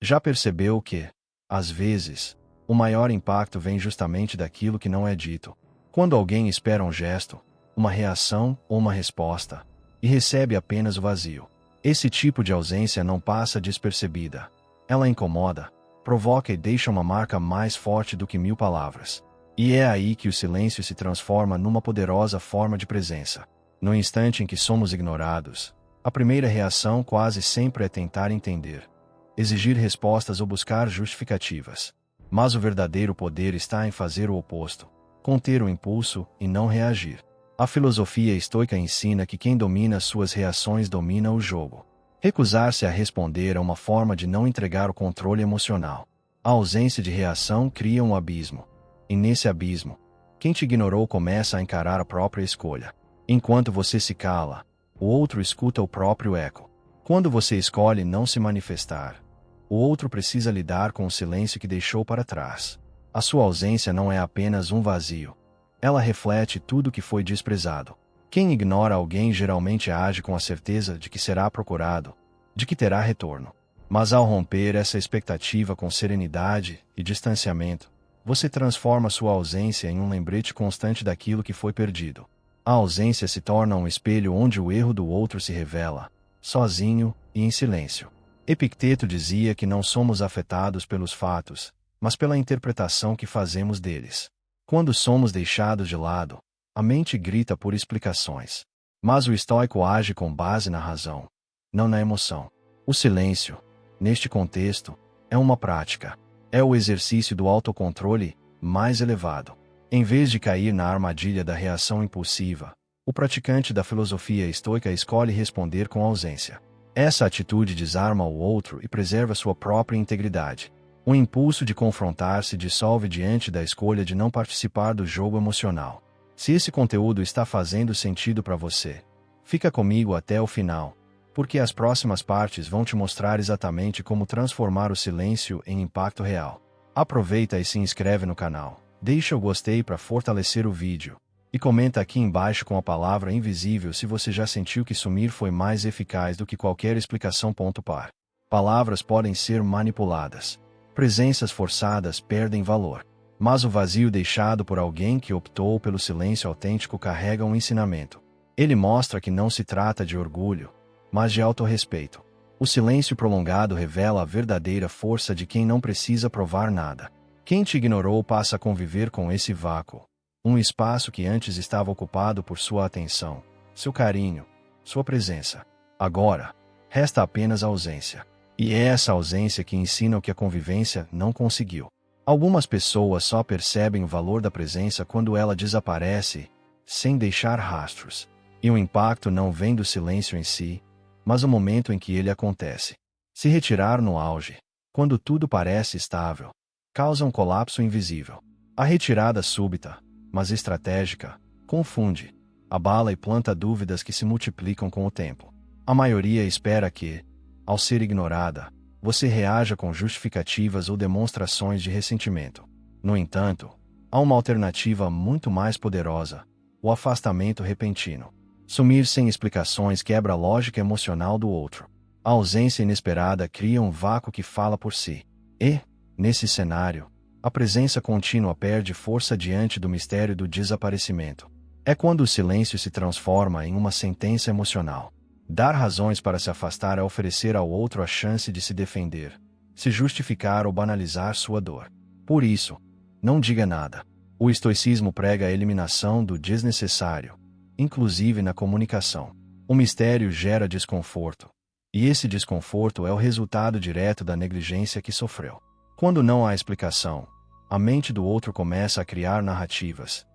Já percebeu que, às vezes, o maior impacto vem justamente daquilo que não é dito? Quando alguém espera um gesto, uma reação ou uma resposta, e recebe apenas o vazio. Esse tipo de ausência não passa despercebida. Ela incomoda, provoca e deixa uma marca mais forte do que 1000 palavras. E é aí que o silêncio se transforma numa poderosa forma de presença. No instante em que somos ignorados, a primeira reação quase sempre é tentar entender, exigir respostas ou buscar justificativas. Mas o verdadeiro poder está em fazer o oposto, conter o impulso e não reagir. A filosofia estoica ensina que quem domina suas reações domina o jogo. Recusar-se a responder é uma forma de não entregar o controle emocional. A ausência de reação cria um abismo. E nesse abismo, quem te ignorou começa a encarar a própria escolha. Enquanto você se cala, o outro escuta o próprio eco. Quando você escolhe não se manifestar, o outro precisa lidar com o silêncio que deixou para trás. A sua ausência não é apenas um vazio. Ela reflete tudo que foi desprezado. Quem ignora alguém geralmente age com a certeza de que será procurado, de que terá retorno. Mas ao romper essa expectativa com serenidade e distanciamento, você transforma sua ausência em um lembrete constante daquilo que foi perdido. A ausência se torna um espelho onde o erro do outro se revela, sozinho e em silêncio. Epicteto dizia que não somos afetados pelos fatos, mas pela interpretação que fazemos deles. Quando somos deixados de lado, a mente grita por explicações. Mas o estoico age com base na razão, não na emoção. O silêncio, neste contexto, é uma prática. É o exercício do autocontrole mais elevado. Em vez de cair na armadilha da reação impulsiva, o praticante da filosofia estoica escolhe responder com ausência. Essa atitude desarma o outro e preserva sua própria integridade. O impulso de confrontar se dissolve diante da escolha de não participar do jogo emocional. Se esse conteúdo está fazendo sentido para você, fica comigo até o final, porque as próximas partes vão te mostrar exatamente como transformar o silêncio em impacto real. Aproveita e se inscreve no canal, deixa o gostei para fortalecer o vídeo, e comenta aqui embaixo com a palavra invisível se você já sentiu que sumir foi mais eficaz do que qualquer explicação. Par. Palavras podem ser manipuladas. Presenças forçadas perdem valor. Mas o vazio deixado por alguém que optou pelo silêncio autêntico carrega um ensinamento. Ele mostra que não se trata de orgulho, mas de autorrespeito. O silêncio prolongado revela a verdadeira força de quem não precisa provar nada. Quem te ignorou passa a conviver com esse vácuo. Um espaço que antes estava ocupado por sua atenção, seu carinho, sua presença. Agora, resta apenas a ausência. E é essa ausência que ensina o que a convivência não conseguiu. Algumas pessoas só percebem o valor da presença quando ela desaparece, sem deixar rastros. E o impacto não vem do silêncio em si, mas o momento em que ele acontece. Se retirar no auge, quando tudo parece estável, causa um colapso invisível. A retirada súbita, mas estratégica, confunde, abala e planta dúvidas que se multiplicam com o tempo. A maioria espera que, ao ser ignorada, você reaja com justificativas ou demonstrações de ressentimento. No entanto, há uma alternativa muito mais poderosa: o afastamento repentino. Sumir sem explicações quebra a lógica emocional do outro. A ausência inesperada cria um vácuo que fala por si. E, nesse cenário, a presença contínua perde força diante do mistério do desaparecimento. É quando o silêncio se transforma em uma sentença emocional. Dar razões para se afastar é oferecer ao outro a chance de se defender, se justificar ou banalizar sua dor. Por isso, não diga nada. O estoicismo prega a eliminação do desnecessário, inclusive na comunicação. O mistério gera desconforto, e esse desconforto é o resultado direto da negligência que sofreu. Quando não há explicação, a mente do outro começa a criar narrativas.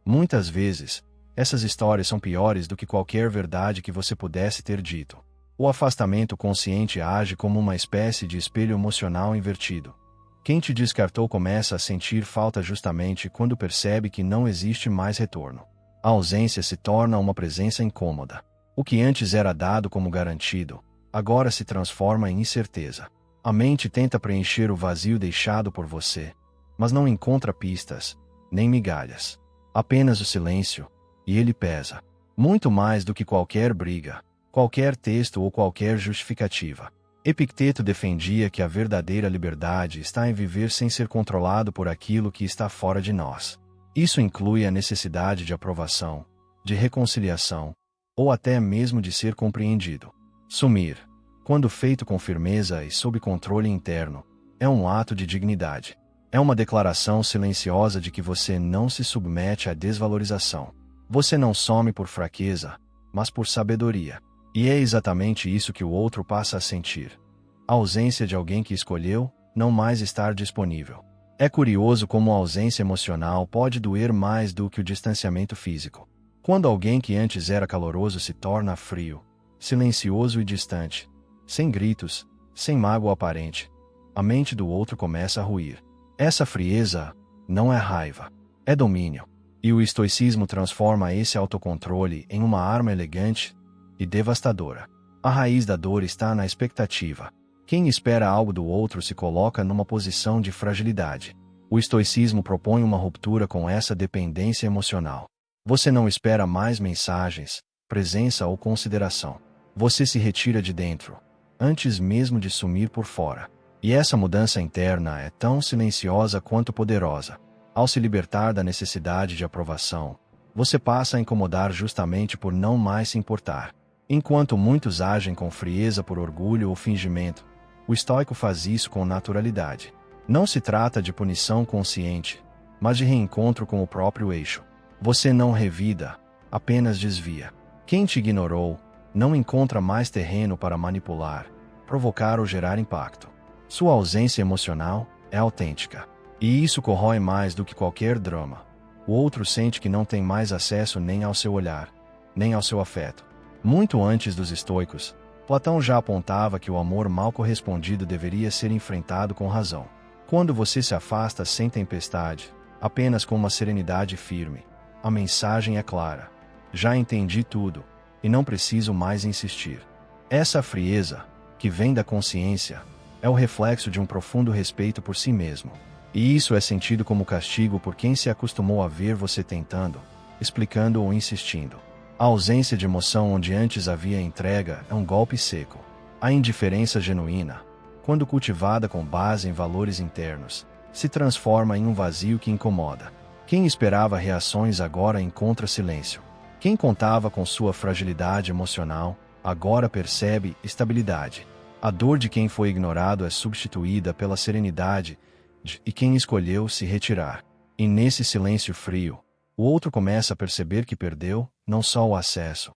Muitas vezes, essas histórias são piores do que qualquer verdade que você pudesse ter dito. O afastamento consciente age como uma espécie de espelho emocional invertido. Quem te descartou começa a sentir falta justamente quando percebe que não existe mais retorno. A ausência se torna uma presença incômoda. O que antes era dado como garantido, agora se transforma em incerteza. A mente tenta preencher o vazio deixado por você, mas não encontra pistas, nem migalhas. Apenas o silêncio, e ele pesa. Muito mais do que qualquer briga, qualquer texto ou qualquer justificativa. Epicteto defendia que a verdadeira liberdade está em viver sem ser controlado por aquilo que está fora de nós. Isso inclui a necessidade de aprovação, de reconciliação, ou até mesmo de ser compreendido. Sumir, quando feito com firmeza e sob controle interno, é um ato de dignidade. É uma declaração silenciosa de que você não se submete à desvalorização. Você não some por fraqueza, mas por sabedoria. E é exatamente isso que o outro passa a sentir. A ausência de alguém que escolheu não mais estar disponível. É curioso como a ausência emocional pode doer mais do que o distanciamento físico. Quando alguém que antes era caloroso se torna frio, silencioso e distante, sem gritos, sem mágoa aparente, a mente do outro começa a ruir. Essa frieza não é raiva, é domínio. E o estoicismo transforma esse autocontrole em uma arma elegante e devastadora. A raiz da dor está na expectativa. Quem espera algo do outro se coloca numa posição de fragilidade. O estoicismo propõe uma ruptura com essa dependência emocional. Você não espera mais mensagens, presença ou consideração. Você se retira de dentro, antes mesmo de sumir por fora. E essa mudança interna é tão silenciosa quanto poderosa. Ao se libertar da necessidade de aprovação, você passa a incomodar justamente por não mais se importar. Enquanto muitos agem com frieza por orgulho ou fingimento, o estoico faz isso com naturalidade. Não se trata de punição consciente, mas de reencontro com o próprio eixo. Você não revida, apenas desvia. Quem te ignorou não encontra mais terreno para manipular, provocar ou gerar impacto. Sua ausência emocional é autêntica. E isso corrói mais do que qualquer drama. O outro sente que não tem mais acesso nem ao seu olhar, nem ao seu afeto. Muito antes dos estoicos, Platão já apontava que o amor mal correspondido deveria ser enfrentado com razão. Quando você se afasta sem tempestade, apenas com uma serenidade firme, a mensagem é clara. Já entendi tudo, e não preciso mais insistir. Essa frieza, que vem da consciência, é o reflexo de um profundo respeito por si mesmo. E isso é sentido como castigo por quem se acostumou a ver você tentando, explicando ou insistindo. A ausência de emoção onde antes havia entrega é um golpe seco. A indiferença genuína, quando cultivada com base em valores internos, se transforma em um vazio que incomoda. Quem esperava reações agora encontra silêncio. Quem contava com sua fragilidade emocional, agora percebe estabilidade. A dor de quem foi ignorado é substituída pela serenidade de quem escolheu se retirar. E nesse silêncio frio, o outro começa a perceber que perdeu não só o acesso,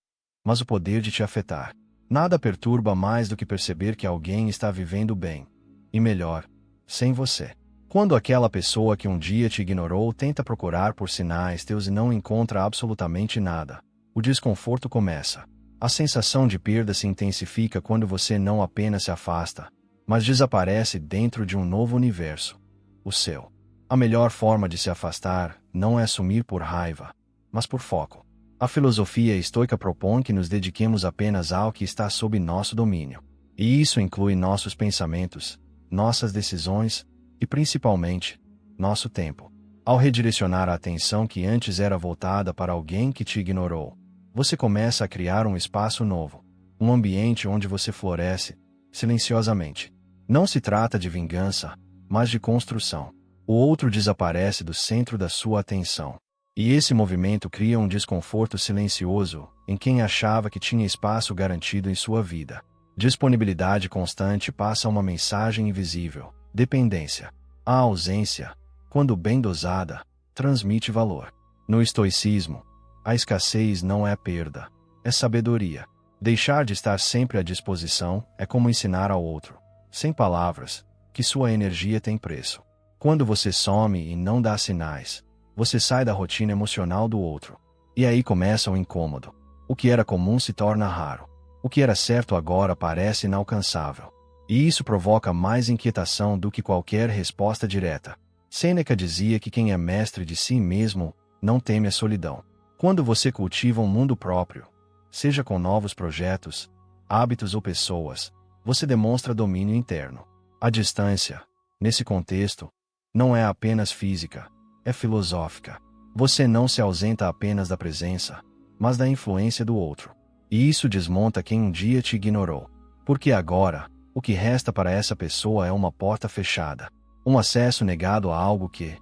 mas o poder de te afetar. Nada perturba mais do que perceber que alguém está vivendo bem, e melhor, sem você. Quando aquela pessoa que um dia te ignorou tenta procurar por sinais teus e não encontra absolutamente nada, o desconforto começa. A sensação de perda se intensifica quando você não apenas se afasta, mas desaparece dentro de um novo universo, o seu. A melhor forma de se afastar não é sumir por raiva, mas por foco. A filosofia estoica propõe que nos dediquemos apenas ao que está sob nosso domínio. E isso inclui nossos pensamentos, nossas decisões e, principalmente, nosso tempo. Ao redirecionar a atenção que antes era voltada para alguém que te ignorou, você começa a criar um espaço novo, um ambiente onde você floresce, silenciosamente. Não se trata de vingança, mas de construção. O outro desaparece do centro da sua atenção. E esse movimento cria um desconforto silencioso em quem achava que tinha espaço garantido em sua vida. Disponibilidade constante passa uma mensagem invisível. Dependência. A ausência, quando bem dosada, transmite valor. No estoicismo, a escassez não é perda, é sabedoria. Deixar de estar sempre à disposição é como ensinar ao outro, sem palavras, que sua energia tem preço. Quando você some e não dá sinais, você sai da rotina emocional do outro. E aí começa o incômodo. O que era comum se torna raro. O que era certo agora parece inalcançável. E isso provoca mais inquietação do que qualquer resposta direta. Sêneca dizia que quem é mestre de si mesmo não teme a solidão. Quando você cultiva um mundo próprio, seja com novos projetos, hábitos ou pessoas, você demonstra domínio interno. A distância, nesse contexto, não é apenas física, é filosófica. Você não se ausenta apenas da presença, mas da influência do outro. E isso desmonta quem um dia te ignorou. Porque agora, O que resta para essa pessoa é uma porta fechada, um acesso negado a algo que,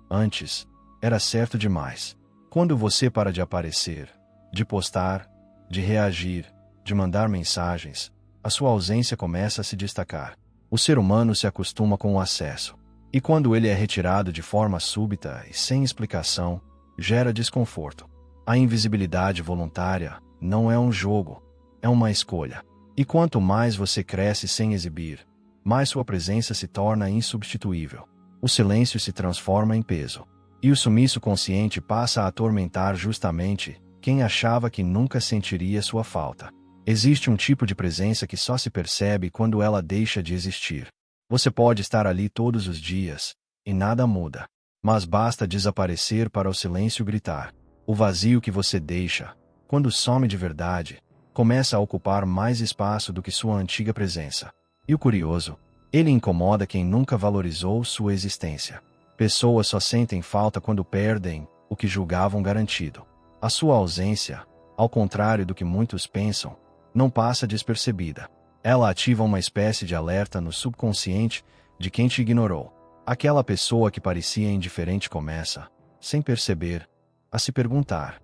antes, era certo demais. Quando você para de aparecer, de postar, de reagir, de mandar mensagens, a sua ausência começa a se destacar. O ser humano se acostuma com o acesso. E quando ele é retirado de forma súbita e sem explicação, gera desconforto. A invisibilidade voluntária não é um jogo, é uma escolha. E quanto mais você cresce sem exibir, mais sua presença se torna insubstituível. O silêncio se transforma em peso. E o sumiço consciente passa a atormentar justamente quem achava que nunca sentiria sua falta. Existe um tipo de presença que só se percebe quando ela deixa de existir. Você pode estar ali todos os dias, e nada muda. Mas basta desaparecer para o silêncio gritar. O vazio que você deixa, quando some de verdade, começa a ocupar mais espaço do que sua antiga presença. E o curioso, ele incomoda quem nunca valorizou sua existência. Pessoas só sentem falta quando perdem o que julgavam garantido. A sua ausência, ao contrário do que muitos pensam, não passa despercebida. Ela ativa uma espécie de alerta no subconsciente de quem te ignorou. Aquela pessoa que parecia indiferente começa, sem perceber, a se perguntar: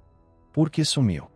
por que sumiu?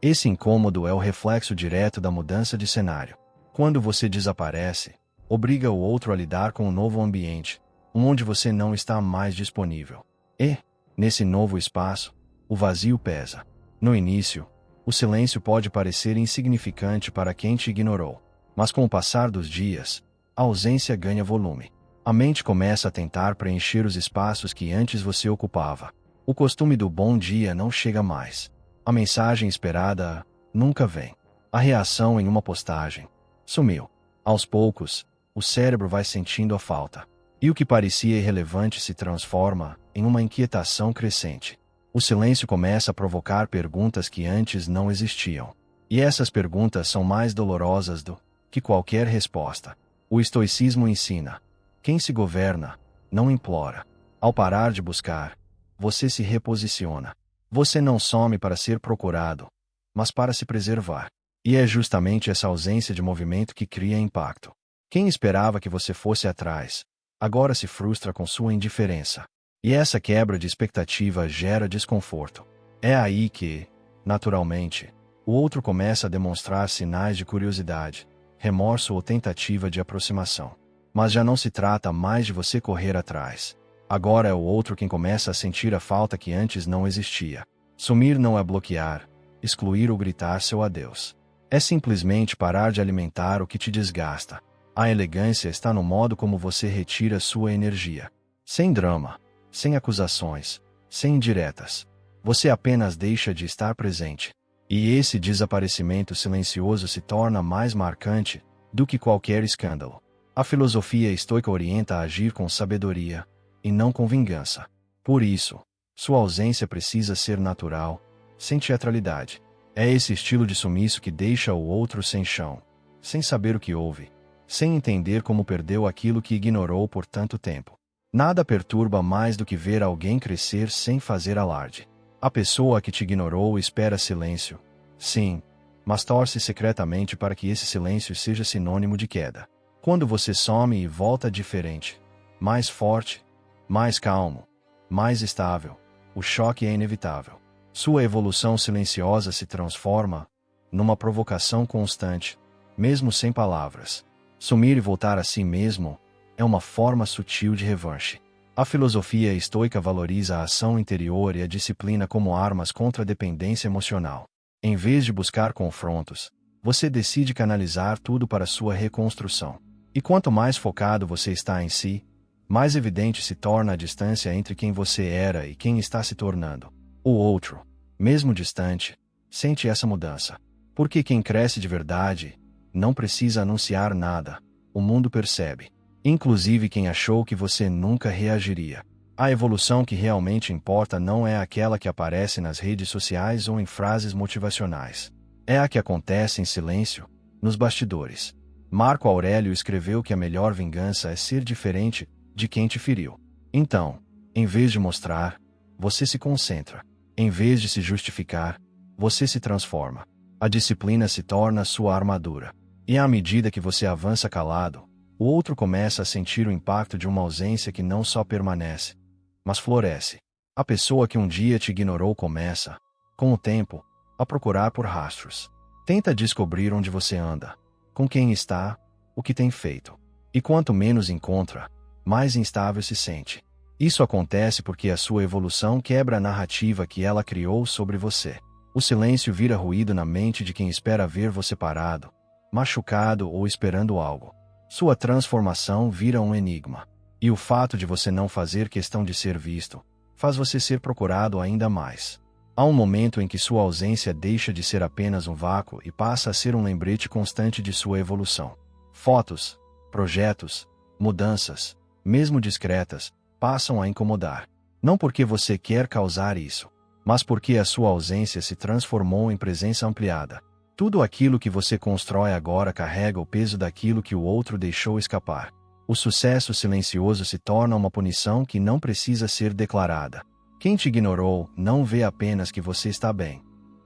Esse incômodo é o reflexo direto da mudança de cenário. Quando você desaparece, obriga o outro a lidar com um novo ambiente, onde você não está mais disponível. E, nesse novo espaço, o vazio pesa. No início, o silêncio pode parecer insignificante para quem te ignorou. Mas com o passar dos dias, a ausência ganha volume. A mente começa a tentar preencher os espaços que antes você ocupava. O costume do bom dia não chega mais. A mensagem esperada nunca vem. A reação em uma postagem sumiu. Aos poucos, o cérebro vai sentindo a falta. E o que parecia irrelevante se transforma em uma inquietação crescente. O silêncio começa a provocar perguntas que antes não existiam. E essas perguntas são mais dolorosas do que qualquer resposta. O estoicismo ensina: quem se governa, não implora. Ao parar de buscar, você se reposiciona. Você não some para ser procurado, mas para se preservar. E é justamente essa ausência de movimento que cria impacto. Quem esperava que você fosse atrás, agora se frustra com sua indiferença. E essa quebra de expectativa gera desconforto. É aí que, naturalmente, o outro começa a demonstrar sinais de curiosidade, remorso ou tentativa de aproximação. Mas já não se trata mais de você correr atrás. Agora é o outro quem começa a sentir a falta que antes não existia. Sumir não é bloquear, excluir ou gritar seu adeus. É simplesmente parar de alimentar o que te desgasta. A elegância está no modo como você retira sua energia. Sem drama, sem acusações, sem indiretas. Você apenas deixa de estar presente. E esse desaparecimento silencioso se torna mais marcante do que qualquer escândalo. A filosofia estoica orienta a agir com sabedoria, e não com vingança. Por isso, sua ausência precisa ser natural, sem teatralidade. É esse estilo de sumiço que deixa o outro sem chão, sem saber o que houve, sem entender como perdeu aquilo que ignorou por tanto tempo. Nada perturba mais do que ver alguém crescer sem fazer alarde. A pessoa que te ignorou espera silêncio, sim, mas torce secretamente para que esse silêncio seja sinônimo de queda. Quando você some e volta diferente, mais forte, mais calmo, mais estável, o choque é inevitável. Sua evolução silenciosa se transforma numa provocação constante, mesmo sem palavras. Sumir e voltar a si mesmo é uma forma sutil de revanche. A filosofia estoica valoriza a ação interior e a disciplina como armas contra a dependência emocional. Em vez de buscar confrontos, você decide canalizar tudo para sua reconstrução. E quanto mais focado você está em si, mais evidente se torna a distância entre quem você era e quem está se tornando. O outro, mesmo distante, sente essa mudança. Porque quem cresce de verdade não precisa anunciar nada, o mundo percebe. Inclusive quem achou que você nunca reagiria. A evolução que realmente importa não é aquela que aparece nas redes sociais ou em frases motivacionais. É a que acontece em silêncio, nos bastidores. Marco Aurélio escreveu que a melhor vingança é ser diferente de quem te feriu. Então, em vez de mostrar, você se concentra. Em vez de se justificar, você se transforma. A disciplina se torna sua armadura. E à medida que você avança calado, o outro começa a sentir o impacto de uma ausência que não só permanece, mas floresce. A pessoa que um dia te ignorou começa, com o tempo, a procurar por rastros. Tenta descobrir onde você anda, com quem está, o que tem feito. E quanto menos encontra, mais instável se sente. Isso acontece porque a sua evolução quebra a narrativa que ela criou sobre você. O silêncio vira ruído na mente de quem espera ver você parado, machucado ou esperando algo. Sua transformação vira um enigma. E o fato de você não fazer questão de ser visto, faz você ser procurado ainda mais. Há um momento em que sua ausência deixa de ser apenas um vácuo e passa a ser um lembrete constante de sua evolução. Fotos, projetos, mudanças, mesmo discretas, passam a incomodar. Não porque você quer causar isso, mas porque a sua ausência se transformou em presença ampliada. Tudo aquilo que você constrói agora carrega o peso daquilo que o outro deixou escapar. O sucesso silencioso se torna uma punição que não precisa ser declarada. Quem te ignorou não vê apenas que você está bem.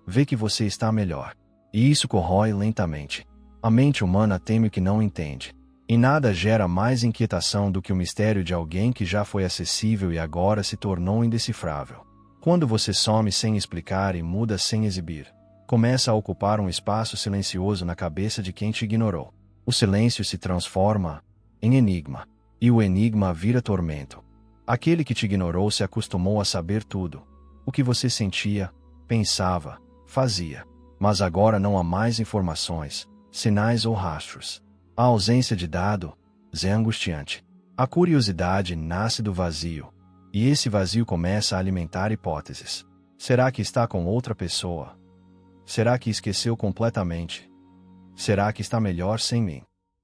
Vê que você está melhor. E isso corrói lentamente. A mente humana teme o que não entende. E nada gera mais inquietação do que o mistério de alguém que já foi acessível e agora se tornou indecifrável. Quando você some sem explicar e muda sem exibir, começa a ocupar um espaço silencioso na cabeça de quem te ignorou. O silêncio se transforma em enigma. E o enigma vira tormento. Aquele que te ignorou se acostumou a saber tudo. O que você sentia, pensava, fazia. Mas agora não há mais informações, sinais ou rastros. A ausência de dados é angustiante. A curiosidade nasce do vazio. E esse vazio começa a alimentar hipóteses. Será que está com outra pessoa? Será que esqueceu completamente? Será que está melhor sem mim?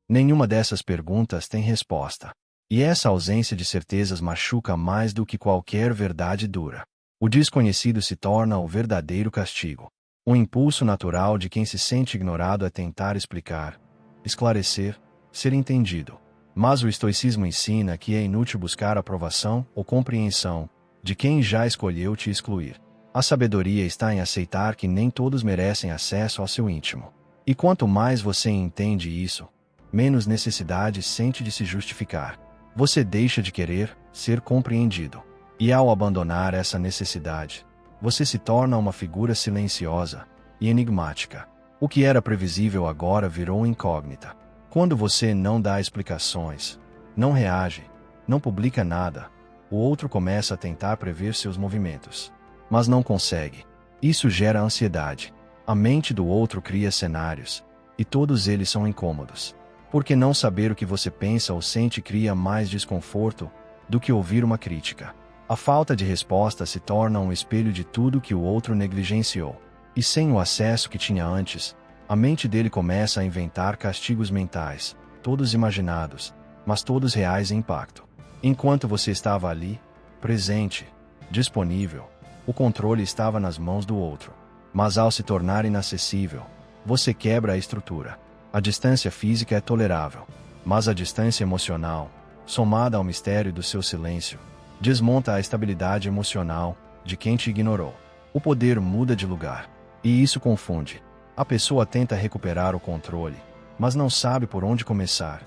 Nenhuma dessas perguntas tem resposta. E essa ausência de certezas machuca mais do que qualquer verdade dura. O desconhecido se torna o verdadeiro castigo. O impulso natural de quem se sente ignorado é tentar explicar, esclarecer, ser entendido. Mas o estoicismo ensina que é inútil buscar aprovação ou compreensão de quem já escolheu te excluir. A sabedoria está em aceitar que nem todos merecem acesso ao seu íntimo. E quanto mais você entende isso, menos necessidade sente de se justificar. Você deixa de querer ser compreendido. E ao abandonar essa necessidade, você se torna uma figura silenciosa e enigmática. O que era previsível agora virou incógnita. Quando você não dá explicações, não reage, não publica nada, o outro começa a tentar prever seus movimentos. Mas não consegue. Isso gera ansiedade. A mente do outro cria cenários, e todos eles são incômodos. Porque não saber o que você pensa ou sente cria mais desconforto do que ouvir uma crítica. A falta de resposta se torna um espelho de tudo que o outro negligenciou. E sem o acesso que tinha antes, a mente dele começa a inventar castigos mentais, todos imaginados, mas todos reais em impacto. Enquanto você estava ali, presente, disponível, o controle estava nas mãos do outro. Mas ao se tornar inacessível, você quebra a estrutura. A distância física é tolerável, mas a distância emocional, somada ao mistério do seu silêncio, desmonta a estabilidade emocional de quem te ignorou. O poder muda de lugar, e isso confunde. A pessoa tenta recuperar o controle, mas não sabe por onde começar.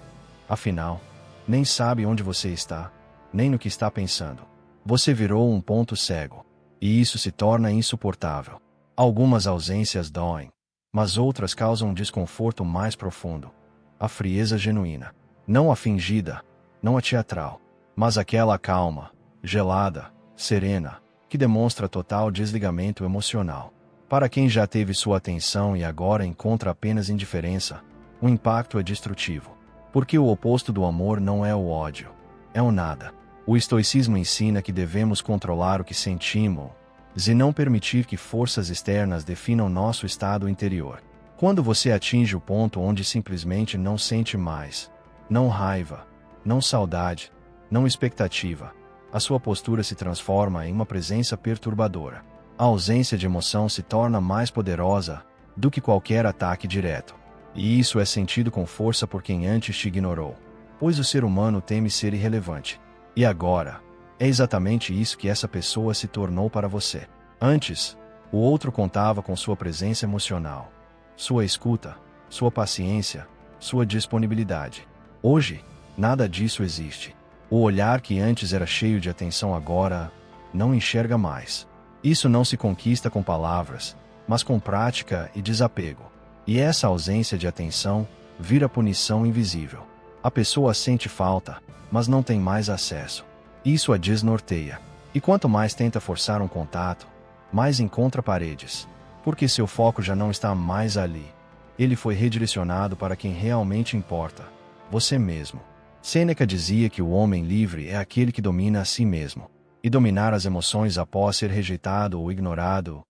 Afinal, nem sabe onde você está, nem no que está pensando. Você virou um ponto cego, e isso se torna insuportável. Algumas ausências doem, mas outras causam um desconforto mais profundo. A frieza genuína. Não a fingida, não a teatral, mas aquela calma, gelada, serena, que demonstra total desligamento emocional. Para quem já teve sua atenção e agora encontra apenas indiferença, o impacto é destrutivo. Porque o oposto do amor não é o ódio, é o nada. O estoicismo ensina que devemos controlar o que sentimos e não permitir que forças externas definam nosso estado interior. Quando você atinge o ponto onde simplesmente não sente mais, não raiva, não saudade, não expectativa, a sua postura se transforma em uma presença perturbadora. A ausência de emoção se torna mais poderosa do que qualquer ataque direto. E isso é sentido com força por quem antes te ignorou, pois o ser humano teme ser irrelevante. E agora, é exatamente isso que essa pessoa se tornou para você. Antes, o outro contava com sua presença emocional, sua escuta, sua paciência, sua disponibilidade. Hoje, nada disso existe. O olhar que antes era cheio de atenção agora não enxerga mais. Isso não se conquista com palavras, mas com prática e desapego. E essa ausência de atenção vira punição invisível. A pessoa sente falta, mas não tem mais acesso. Isso a desnorteia. E quanto mais tenta forçar um contato, mais encontra paredes. Porque seu foco já não está mais ali. Ele foi redirecionado para quem realmente importa: você mesmo. Sêneca dizia que o homem livre é aquele que domina a si mesmo. E dominar as emoções após ser rejeitado ou ignorado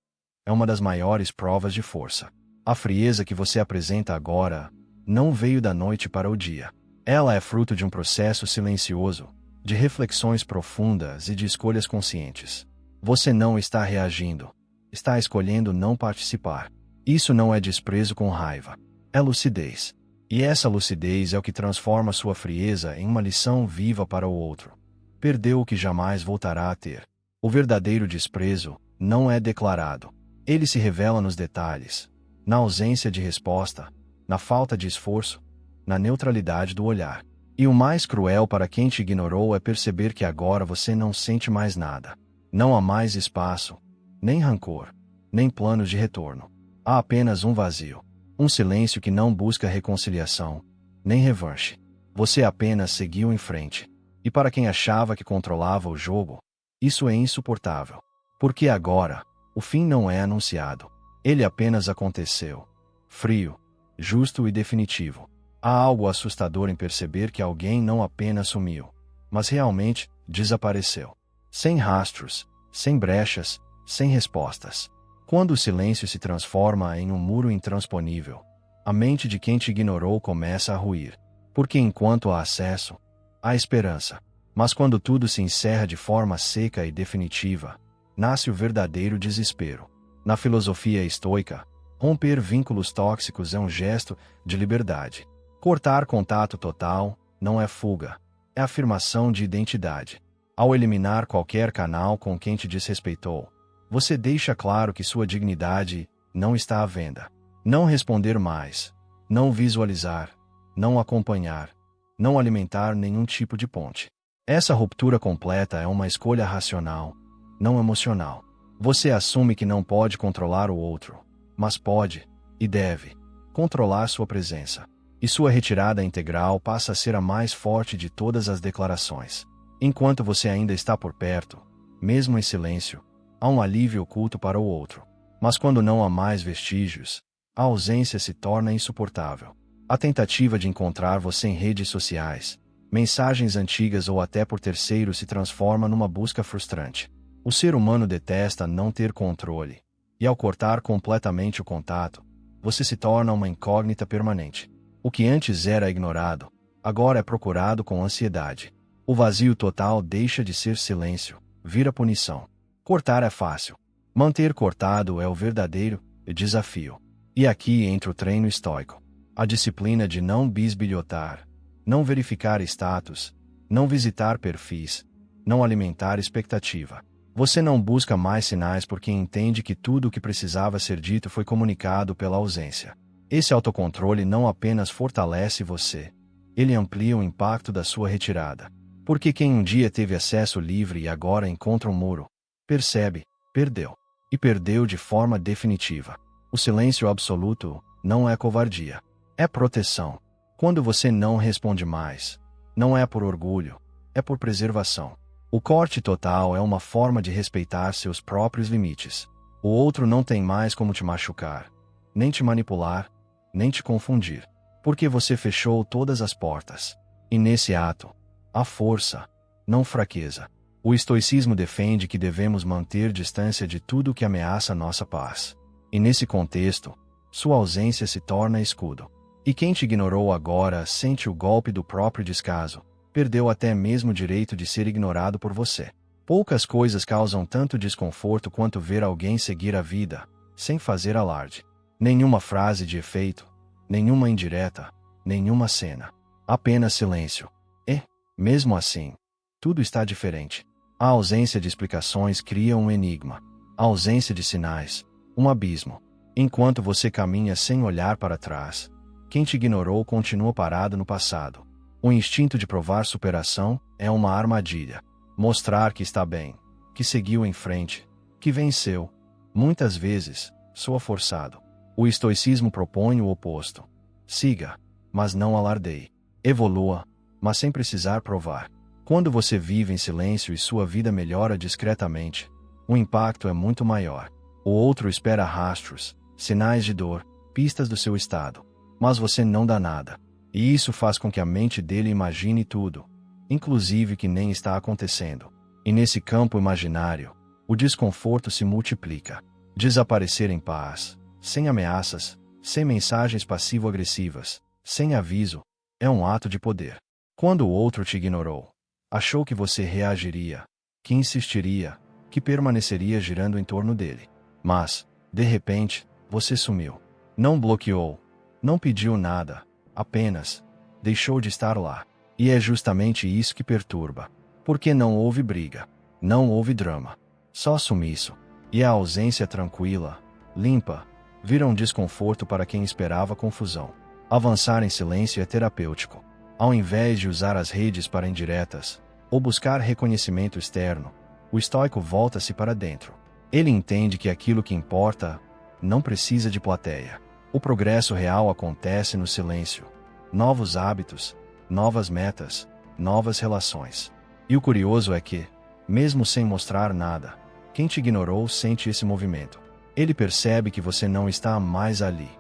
é uma das maiores provas de força. A frieza que você apresenta agora não veio da noite para o dia. Ela é fruto de um processo silencioso, de reflexões profundas e de escolhas conscientes. Você não está reagindo, está escolhendo não participar. Isso não é desprezo com raiva, é lucidez. E essa lucidez é o que transforma sua frieza em uma lição viva para o outro. Perdeu o que jamais voltará a ter. O verdadeiro desprezo não é declarado. Ele se revela nos detalhes, na ausência de resposta, na falta de esforço, na neutralidade do olhar. E o mais cruel para quem te ignorou é perceber que agora você não sente mais nada. Não há mais espaço, nem rancor, nem planos de retorno. Há apenas um vazio, um silêncio que não busca reconciliação, nem revanche. Você apenas seguiu em frente. E para quem achava que controlava o jogo, isso é insuportável. Porque agora, o fim não é anunciado. Ele apenas aconteceu. Frio, justo e definitivo. Há algo assustador em perceber que alguém não apenas sumiu, mas realmente desapareceu. Sem rastros, sem brechas, sem respostas. Quando o silêncio se transforma em um muro intransponível, a mente de quem te ignorou começa a ruir. Porque enquanto há acesso, há esperança. Mas quando tudo se encerra de forma seca e definitiva, nasce o verdadeiro desespero. Na filosofia estoica, romper vínculos tóxicos é um gesto de liberdade. Cortar contato total não é fuga, é afirmação de identidade. Ao eliminar qualquer canal com quem te desrespeitou, você deixa claro que sua dignidade não está à venda. Não responder mais, não visualizar, não acompanhar, não alimentar nenhum tipo de ponte. Essa ruptura completa é uma escolha racional, não emocional. Você assume que não pode controlar o outro, mas pode, e deve, controlar sua presença. E sua retirada integral passa a ser a mais forte de todas as declarações. Enquanto você ainda está por perto, mesmo em silêncio, há um alívio oculto para o outro. Mas quando não há mais vestígios, a ausência se torna insuportável. A tentativa de encontrar você em redes sociais, mensagens antigas ou até por terceiros se transforma numa busca frustrante. O ser humano detesta não ter controle, e ao cortar completamente o contato, você se torna uma incógnita permanente. O que antes era ignorado, agora é procurado com ansiedade. O vazio total deixa de ser silêncio, vira punição. Cortar é fácil. Manter cortado é o verdadeiro desafio. E aqui entra o treino estoico. A disciplina de não bisbilhotar, não verificar status, não visitar perfis, não alimentar expectativa. Você não busca mais sinais porque entende que tudo o que precisava ser dito foi comunicado pela ausência. Esse autocontrole não apenas fortalece você, ele amplia o impacto da sua retirada. Porque quem um dia teve acesso livre e agora encontra um muro, percebe, perdeu. E perdeu de forma definitiva. O silêncio absoluto não é covardia, é proteção. Quando você não responde mais, não é por orgulho, é por preservação. O corte total é uma forma de respeitar seus próprios limites. O outro não tem mais como te machucar, nem te manipular, nem te confundir, porque você fechou todas as portas. E nesse ato, há força, não fraqueza. O estoicismo defende que devemos manter distância de tudo que ameaça nossa paz. E nesse contexto, sua ausência se torna escudo. E quem te ignorou agora sente o golpe do próprio descaso. Perdeu até mesmo o direito de ser ignorado por você. Poucas coisas causam tanto desconforto quanto ver alguém seguir a vida, sem fazer alarde. Nenhuma frase de efeito, nenhuma indireta, nenhuma cena. Apenas silêncio. E, mesmo assim, tudo está diferente. A ausência de explicações cria um enigma. A ausência de sinais, um abismo. Enquanto você caminha sem olhar para trás, Quem te ignorou continua parado no passado. O instinto de provar superação é uma armadilha. Mostrar que está bem, que seguiu em frente, que venceu, muitas vezes, soa forçado. O estoicismo propõe o oposto. Siga, mas não alardeie. Evolua, mas sem precisar provar. Quando você vive em silêncio e sua vida melhora discretamente, o impacto é muito maior. O outro espera rastros, sinais de dor, pistas do seu estado. Mas você não dá nada. E isso faz com que a mente dele imagine tudo, inclusive que nem está acontecendo. E nesse campo imaginário, o desconforto se multiplica. Desaparecer em paz, sem ameaças, sem mensagens passivo-agressivas, sem aviso, é um ato de poder. Quando o outro te ignorou, achou que você reagiria, que insistiria, que permaneceria girando em torno dele. Mas, de repente, você sumiu. Não bloqueou, não pediu nada, apenas deixou de estar lá. E é justamente isso que perturba. Porque não houve briga, não houve drama, só sumiço. E a ausência tranquila, limpa, vira um desconforto para quem esperava confusão. Avançar em silêncio é terapêutico. Ao invés de usar as redes para indiretas, ou buscar reconhecimento externo, o estoico volta-se para dentro. Ele entende que aquilo que importa não precisa de plateia. O progresso real acontece no silêncio. Novos hábitos, novas metas, novas relações. E o curioso é que, mesmo sem mostrar nada, quem te ignorou sente esse movimento. Ele percebe que você não está mais ali,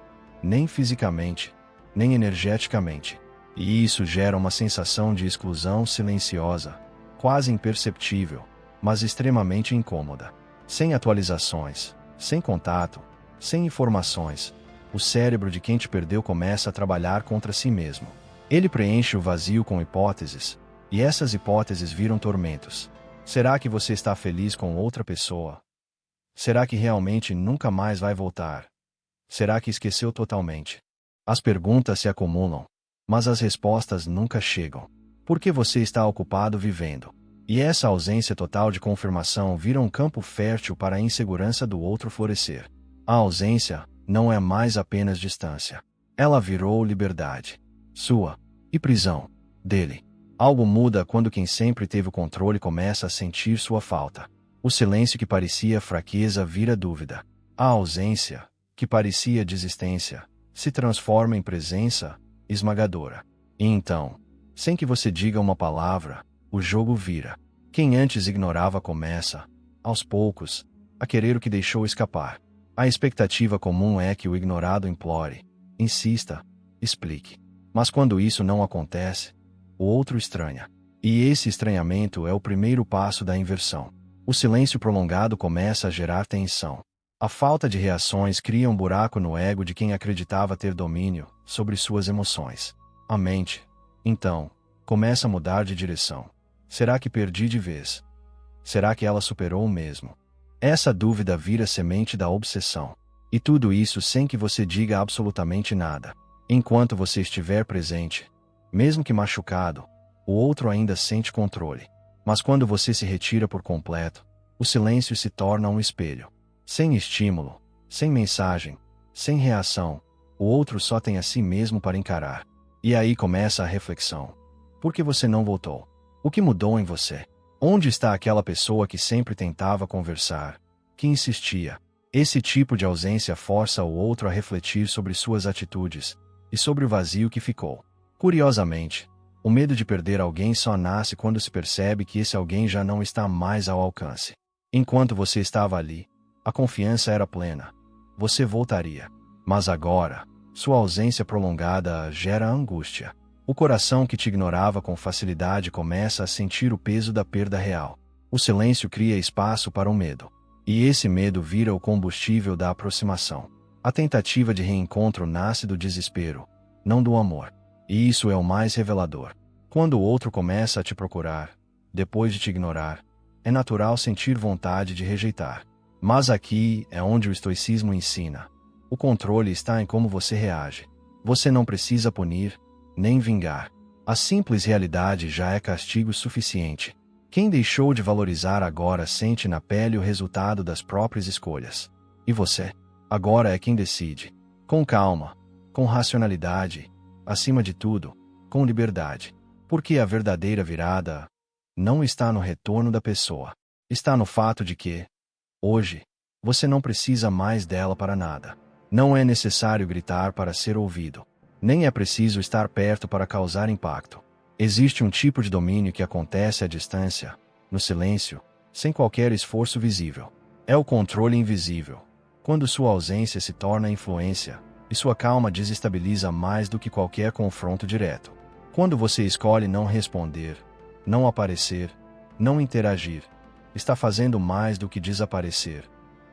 nem fisicamente, nem energeticamente. E isso gera uma sensação de exclusão silenciosa, quase imperceptível, mas extremamente incômoda. Sem atualizações, sem contato, sem informações, o cérebro de quem te perdeu começa a trabalhar contra si mesmo. Ele preenche o vazio com hipóteses, e essas hipóteses viram tormentos. Será que você está feliz com outra pessoa? Será que realmente nunca mais vai voltar? Será que esqueceu totalmente? As perguntas se acumulam, mas as respostas nunca chegam. Porque você está ocupado vivendo. E essa ausência total de confirmação vira um campo fértil para a insegurança do outro florescer. A ausência não é mais apenas distância. Ela virou liberdade. Sua. E prisão. Dele. Algo muda quando quem sempre teve o controle começa a sentir sua falta. O silêncio que parecia fraqueza vira dúvida. A ausência, que parecia desistência, se transforma em presença esmagadora. E então, sem que você diga uma palavra, o jogo vira. Quem antes ignorava começa, aos poucos, a querer o que deixou escapar. A expectativa comum é que o ignorado implore, insista, explique. Mas quando isso não acontece, o outro estranha. E esse estranhamento é o primeiro passo da inversão. O silêncio prolongado começa a gerar tensão. A falta de reações cria um buraco no ego de quem acreditava ter domínio sobre suas emoções. A mente, então, começa a mudar de direção. Será que perdi de vez? Será que ela superou mesmo? Essa dúvida vira semente da obsessão. E tudo isso sem que você diga absolutamente nada. Enquanto você estiver presente, mesmo que machucado, o outro ainda sente controle. Mas quando você se retira por completo, o silêncio se torna um espelho. Sem estímulo, sem mensagem, sem reação, o outro só tem a si mesmo para encarar. E aí começa a reflexão. Por que você não voltou? O que mudou em você? Onde está aquela pessoa que sempre tentava conversar, que insistia? Esse tipo de ausência força o outro a refletir sobre suas atitudes e sobre o vazio que ficou. Curiosamente, o medo de perder alguém só nasce quando se percebe que esse alguém já não está mais ao alcance. Enquanto você estava ali, a confiança era plena. Você voltaria. Mas agora, sua ausência prolongada gera angústia. O coração que te ignorava com facilidade começa a sentir o peso da perda real. O silêncio cria espaço para o medo. E esse medo vira o combustível da aproximação. A tentativa de reencontro nasce do desespero, não do amor. E isso é o mais revelador. Quando o outro começa a te procurar, depois de te ignorar, é natural sentir vontade de rejeitar. Mas aqui é onde o estoicismo ensina. O controle está em como você reage. Você não precisa punir, nem vingar. A simples realidade já é castigo suficiente. Quem deixou de valorizar agora sente na pele o resultado das próprias escolhas. E você? Agora é quem decide. Com calma, com racionalidade, acima de tudo, com liberdade. Porque a verdadeira virada não está no retorno da pessoa. Está no fato de que, hoje, você não precisa mais dela para nada. Não é necessário gritar para ser ouvido. Nem é preciso estar perto para causar impacto. Existe um tipo de domínio que acontece à distância, no silêncio, sem qualquer esforço visível. É o controle invisível. Quando sua ausência se torna influência, e sua calma desestabiliza mais do que qualquer confronto direto. Quando você escolhe não responder, não aparecer, não interagir, está fazendo mais do que desaparecer.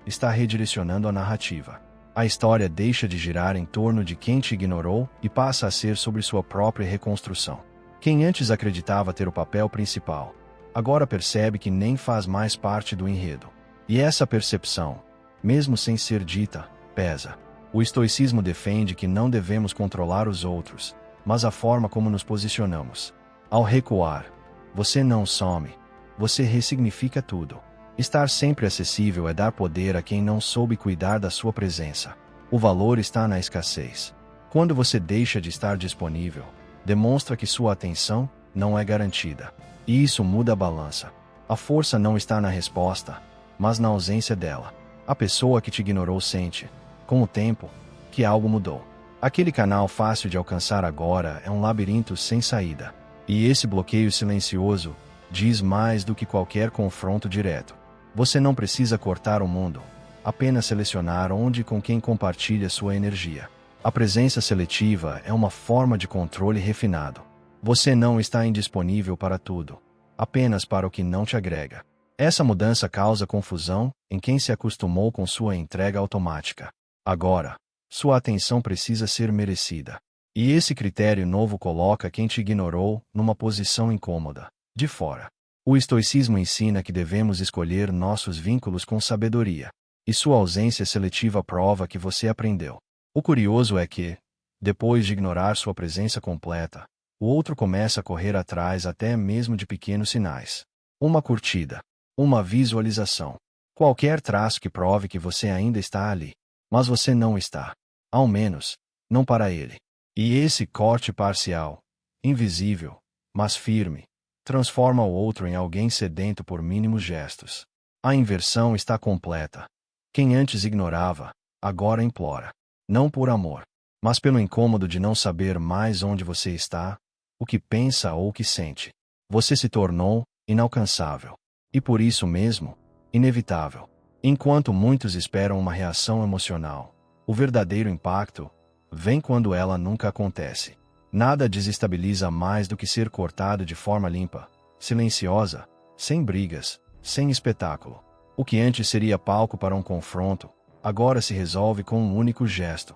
Está redirecionando a narrativa. A história deixa de girar em torno de quem te ignorou e passa a ser sobre sua própria reconstrução. Quem antes acreditava ter o papel principal, agora percebe que nem faz mais parte do enredo. E essa percepção, mesmo sem ser dita, pesa. O estoicismo defende que não devemos controlar os outros, mas a forma como nos posicionamos. Ao recuar, você não some, você ressignifica tudo. Estar sempre acessível é dar poder a quem não soube cuidar da sua presença. O valor está na escassez. Quando você deixa de estar disponível, demonstra que sua atenção não é garantida. E isso muda a balança. A força não está na resposta, mas na ausência dela. A pessoa que te ignorou sente, com o tempo, que algo mudou. Aquele canal fácil de alcançar agora é um labirinto sem saída. E esse bloqueio silencioso diz mais do que qualquer confronto direto. Você não precisa cortar o mundo, apenas selecionar onde e com quem compartilha sua energia. A presença seletiva é uma forma de controle refinado. Você não está indisponível para tudo, apenas para o que não te agrega. Essa mudança causa confusão em quem se acostumou com sua entrega automática. Agora, sua atenção precisa ser merecida. E esse critério novo coloca quem te ignorou numa posição incômoda, de fora. O estoicismo ensina que devemos escolher nossos vínculos com sabedoria, e sua ausência seletiva prova que você aprendeu. O curioso é que, depois de ignorar sua presença completa, o outro começa a correr atrás até mesmo de pequenos sinais. Uma curtida, uma visualização, qualquer traço que prove que você ainda está ali. Mas você não está. Ao menos, não para ele. E esse corte parcial, invisível, mas firme, transforma o outro em alguém sedento por mínimos gestos. A inversão está completa. Quem antes ignorava, agora implora. Não por amor, mas pelo incômodo de não saber mais onde você está, o que pensa ou o que sente. Você se tornou inalcançável. E por isso mesmo, inevitável. Enquanto muitos esperam uma reação emocional, o verdadeiro impacto vem quando ela nunca acontece. Nada desestabiliza mais do que ser cortado de forma limpa, silenciosa, sem brigas, sem espetáculo. O que antes seria palco para um confronto, agora se resolve com um único gesto.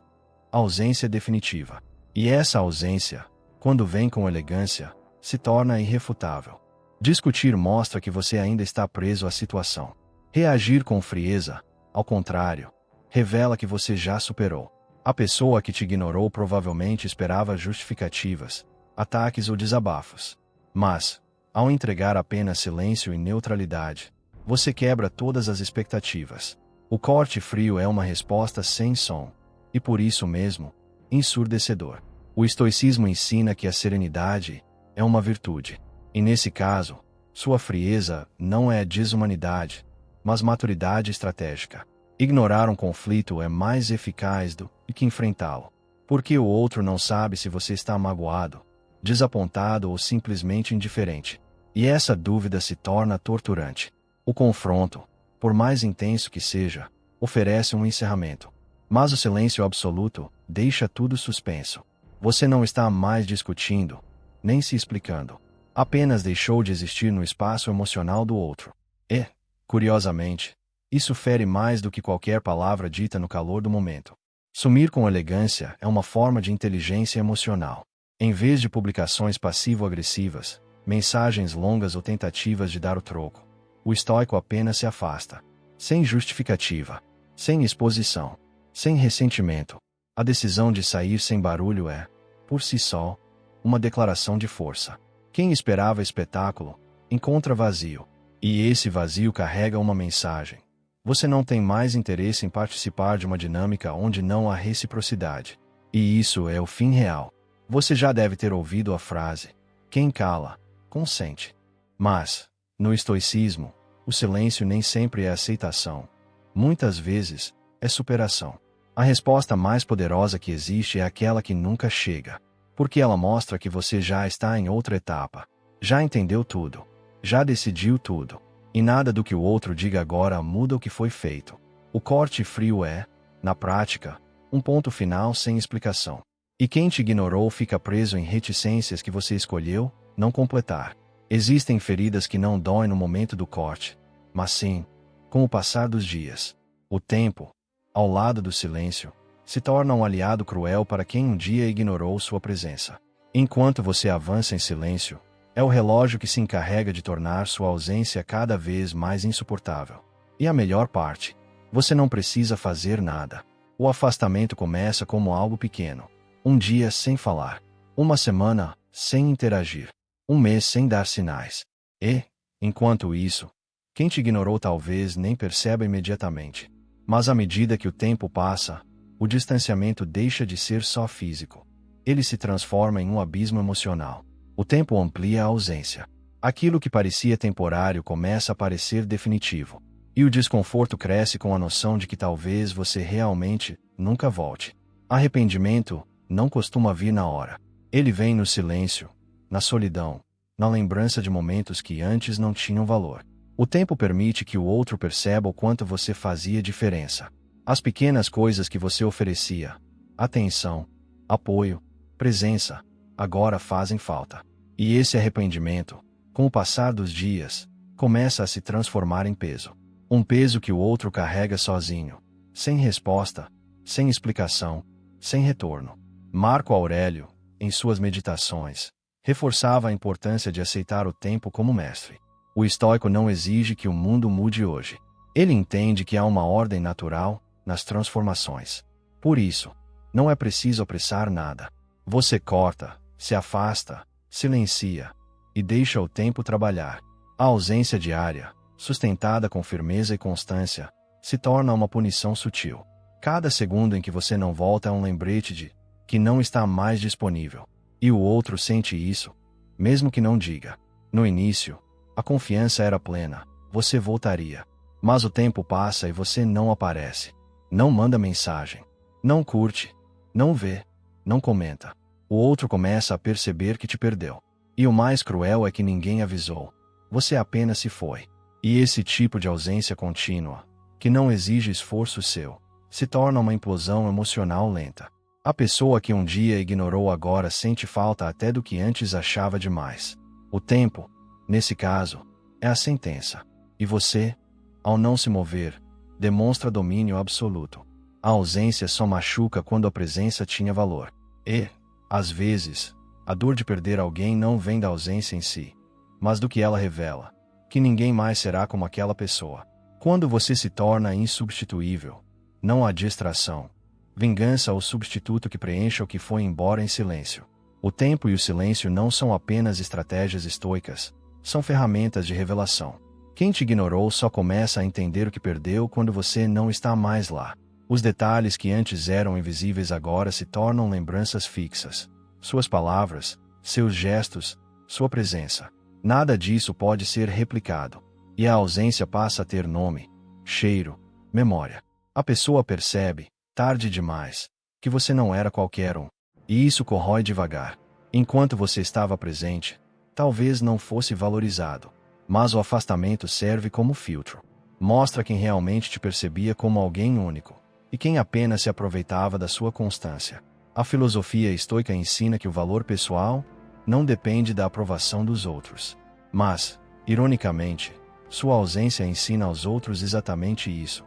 A ausência definitiva. E essa ausência, quando vem com elegância, se torna irrefutável. Discutir mostra que você ainda está preso à situação. Reagir com frieza, ao contrário, revela que você já superou. A pessoa que te ignorou provavelmente esperava justificativas, ataques ou desabafos. Mas, ao entregar apenas silêncio e neutralidade, você quebra todas as expectativas. O corte frio é uma resposta sem som, e por isso mesmo, ensurdecedor. O estoicismo ensina que a serenidade é uma virtude. E nesse caso, sua frieza não é desumanidade, mas maturidade estratégica. Ignorar um conflito é mais eficaz do que enfrentá-lo, porque o outro não sabe se você está magoado, desapontado ou simplesmente indiferente. E essa dúvida se torna torturante. O confronto, por mais intenso que seja, oferece um encerramento. Mas o silêncio absoluto deixa tudo suspenso. Você não está mais discutindo, nem se explicando. Apenas deixou de existir no espaço emocional do outro. E, curiosamente, isso fere mais do que qualquer palavra dita no calor do momento. Sumir com elegância é uma forma de inteligência emocional. Em vez de publicações passivo-agressivas, mensagens longas ou tentativas de dar o troco, o estoico apenas se afasta. Sem justificativa, sem exposição, sem ressentimento. A decisão de sair sem barulho é, por si só, uma declaração de força. Quem esperava espetáculo, encontra vazio. E esse vazio carrega uma mensagem. Você não tem mais interesse em participar de uma dinâmica onde não há reciprocidade. E isso é o fim real. Você já deve ter ouvido a frase: quem cala, consente. Mas, no estoicismo, o silêncio nem sempre é aceitação. Muitas vezes, é superação. A resposta mais poderosa que existe é aquela que nunca chega. Porque ela mostra que você já está em outra etapa. Já entendeu tudo. Já decidiu tudo. E nada do que o outro diga agora muda o que foi feito. O corte frio é, na prática, um ponto final sem explicação. E quem te ignorou fica preso em reticências que você escolheu não completar. Existem feridas que não doem no momento do corte, mas sim, com o passar dos dias. O tempo, ao lado do silêncio, se torna um aliado cruel para quem um dia ignorou sua presença. Enquanto você avança em silêncio, é o relógio que se encarrega de tornar sua ausência cada vez mais insuportável. E a melhor parte, você não precisa fazer nada. O afastamento começa como algo pequeno. Um dia sem falar. Uma semana sem interagir. Um mês sem dar sinais. E, enquanto isso, quem te ignorou talvez nem perceba imediatamente. Mas à medida que o tempo passa, o distanciamento deixa de ser só físico. Ele se transforma em um abismo emocional. O tempo amplia a ausência. Aquilo que parecia temporário começa a parecer definitivo. E o desconforto cresce com a noção de que talvez você realmente nunca volte. Arrependimento não costuma vir na hora. Ele vem no silêncio, na solidão, na lembrança de momentos que antes não tinham valor. O tempo permite que o outro perceba o quanto você fazia diferença. As pequenas coisas que você oferecia, atenção, apoio, presença, agora fazem falta. E esse arrependimento, com o passar dos dias, começa a se transformar em peso. Um peso que o outro carrega sozinho, sem resposta, sem explicação, sem retorno. Marco Aurélio, em suas meditações, reforçava a importância de aceitar o tempo como mestre. O estoico não exige que o mundo mude hoje. Ele entende que há uma ordem natural nas transformações. Por isso, não é preciso apressar nada. Você corta, se afasta, silencia e deixa o tempo trabalhar. A ausência diária, sustentada com firmeza e constância, se torna uma punição sutil. Cada segundo em que você não volta é um lembrete de que não está mais disponível. E o outro sente isso, mesmo que não diga. No início, a confiança era plena, você voltaria. Mas o tempo passa e você não aparece. Não manda mensagem. Não curte. Não vê. Não comenta. O outro começa a perceber que te perdeu. E o mais cruel é que ninguém avisou. Você apenas se foi. E esse tipo de ausência contínua, que não exige esforço seu, se torna uma implosão emocional lenta. A pessoa que um dia ignorou agora sente falta até do que antes achava demais. O tempo, nesse caso, é a sentença. E você, ao não se mover, demonstra domínio absoluto. A ausência só machuca quando a presença tinha valor. E, às vezes, a dor de perder alguém não vem da ausência em si, mas do que ela revela, que ninguém mais será como aquela pessoa. Quando você se torna insubstituível, não há distração, vingança ou substituto que preencha o que foi embora em silêncio. O tempo e o silêncio não são apenas estratégias estoicas, são ferramentas de revelação. Quem te ignorou só começa a entender o que perdeu quando você não está mais lá. Os detalhes que antes eram invisíveis agora se tornam lembranças fixas. Suas palavras, seus gestos, sua presença. Nada disso pode ser replicado. E a ausência passa a ter nome, cheiro, memória. A pessoa percebe, tarde demais, que você não era qualquer um. E isso corrói devagar. Enquanto você estava presente, talvez não fosse valorizado. Mas o afastamento serve como filtro. Mostra quem realmente te percebia como alguém único, e quem apenas se aproveitava da sua constância. A filosofia estoica ensina que o valor pessoal não depende da aprovação dos outros. Mas, ironicamente, sua ausência ensina aos outros exatamente isso.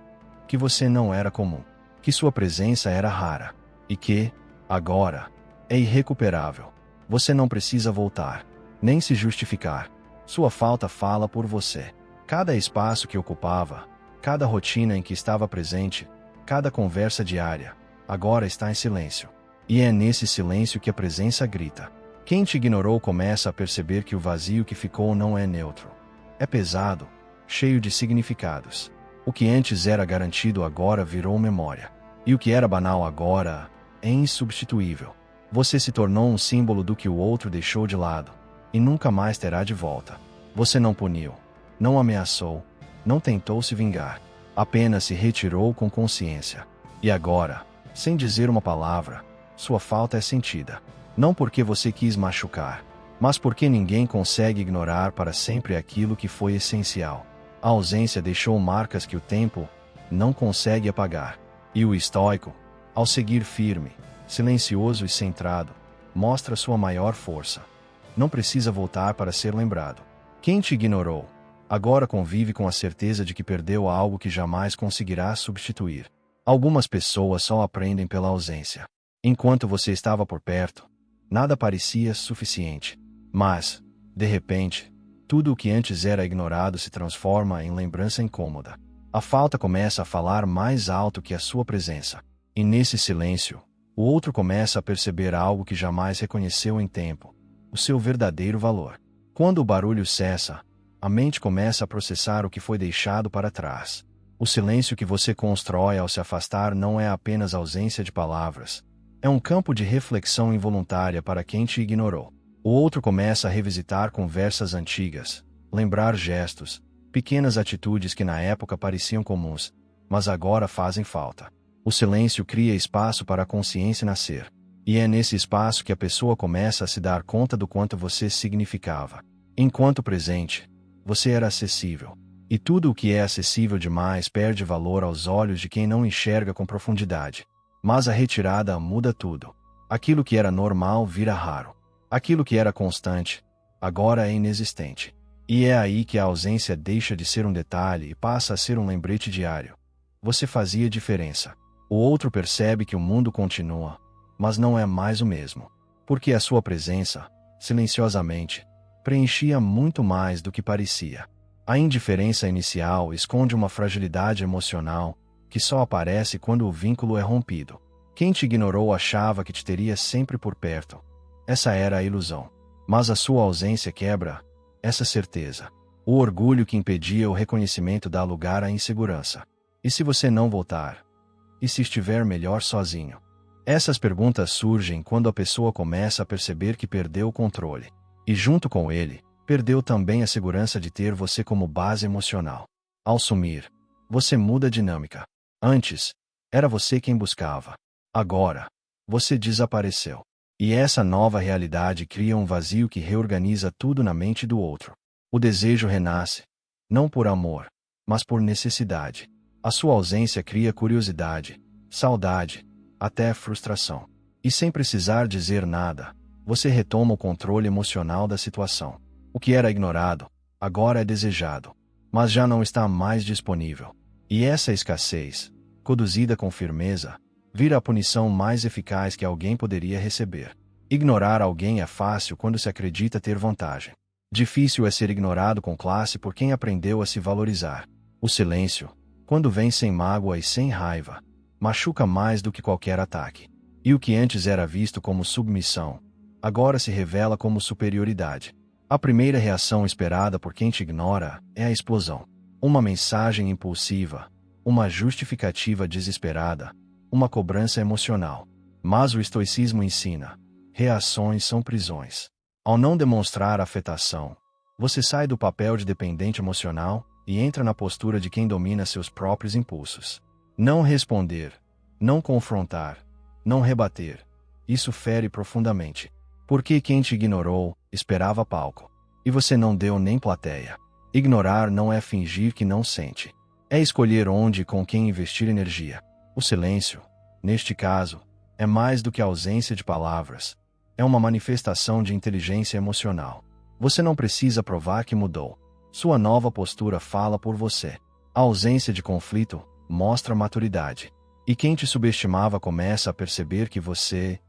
Que você não era comum. Que sua presença era rara. E que, agora, é irrecuperável. Você não precisa voltar, nem se justificar. Sua falta fala por você. Cada espaço que ocupava, cada rotina em que estava presente, cada conversa diária, agora está em silêncio. E é nesse silêncio que a presença grita. Quem te ignorou começa a perceber que o vazio que ficou não é neutro. É pesado, cheio de significados. O que antes era garantido agora virou memória. E o que era banal agora é insubstituível. Você se tornou um símbolo do que o outro deixou de lado, e nunca mais terá de volta. Você não puniu, não ameaçou, não tentou se vingar, apenas se retirou com consciência. E agora, sem dizer uma palavra, sua falta é sentida. Não porque você quis machucar, mas porque ninguém consegue ignorar para sempre aquilo que foi essencial. A ausência deixou marcas que o tempo não consegue apagar. E o estoico, ao seguir firme, silencioso e centrado, mostra sua maior força. Não precisa voltar para ser lembrado. Quem te ignorou, agora convive com a certeza de que perdeu algo que jamais conseguirá substituir. Algumas pessoas só aprendem pela ausência. Enquanto você estava por perto, nada parecia suficiente. Mas, de repente, tudo o que antes era ignorado se transforma em lembrança incômoda. A falta começa a falar mais alto que a sua presença. E nesse silêncio, o outro começa a perceber algo que jamais reconheceu em tempo: o seu verdadeiro valor. Quando o barulho cessa, a mente começa a processar o que foi deixado para trás. O silêncio que você constrói ao se afastar não é apenas ausência de palavras. É um campo de reflexão involuntária para quem te ignorou. O outro começa a revisitar conversas antigas, lembrar gestos, pequenas atitudes que na época pareciam comuns, mas agora fazem falta. O silêncio cria espaço para a consciência nascer. E é nesse espaço que a pessoa começa a se dar conta do quanto você significava. Enquanto presente, você era acessível. E tudo o que é acessível demais perde valor aos olhos de quem não enxerga com profundidade. Mas a retirada muda tudo. Aquilo que era normal vira raro. Aquilo que era constante, agora é inexistente. E é aí que a ausência deixa de ser um detalhe e passa a ser um lembrete diário. Você fazia diferença. O outro percebe que o mundo continua, mas não é mais o mesmo. Porque a sua presença, silenciosamente, preenchia muito mais do que parecia. A indiferença inicial esconde uma fragilidade emocional que só aparece quando o vínculo é rompido. Quem te ignorou achava que te teria sempre por perto. Essa era a ilusão. Mas a sua ausência quebra essa certeza. O orgulho que impedia o reconhecimento dá lugar à insegurança. E se você não voltar? E se estiver melhor sozinho? Essas perguntas surgem quando a pessoa começa a perceber que perdeu o controle. E junto com ele, perdeu também a segurança de ter você como base emocional. Ao sumir, você muda a dinâmica. Antes, era você quem buscava. Agora, você desapareceu. E essa nova realidade cria um vazio que reorganiza tudo na mente do outro. O desejo renasce, não por amor, mas por necessidade. A sua ausência cria curiosidade, saudade, até frustração. E sem precisar dizer nada, você retoma o controle emocional da situação. O que era ignorado, agora é desejado, mas já não está mais disponível. E essa escassez, conduzida com firmeza, vira a punição mais eficaz que alguém poderia receber. Ignorar alguém é fácil quando se acredita ter vantagem. Difícil é ser ignorado com classe por quem aprendeu a se valorizar. O silêncio, quando vem sem mágoa e sem raiva, machuca mais do que qualquer ataque. E o que antes era visto como submissão, agora se revela como superioridade. A primeira reação esperada por quem te ignora é a explosão. Uma mensagem impulsiva, uma justificativa desesperada, uma cobrança emocional. Mas o estoicismo ensina: reações são prisões. Ao não demonstrar afetação, você sai do papel de dependente emocional e entra na postura de quem domina seus próprios impulsos. Não responder, não confrontar, não rebater. Isso fere profundamente. Porque quem te ignorou esperava palco. E você não deu nem plateia. Ignorar não é fingir que não sente. É escolher onde e com quem investir energia. O silêncio, neste caso, é mais do que a ausência de palavras. É uma manifestação de inteligência emocional. Você não precisa provar que mudou. Sua nova postura fala por você. A ausência de conflito mostra maturidade. E quem te subestimava começa a perceber que você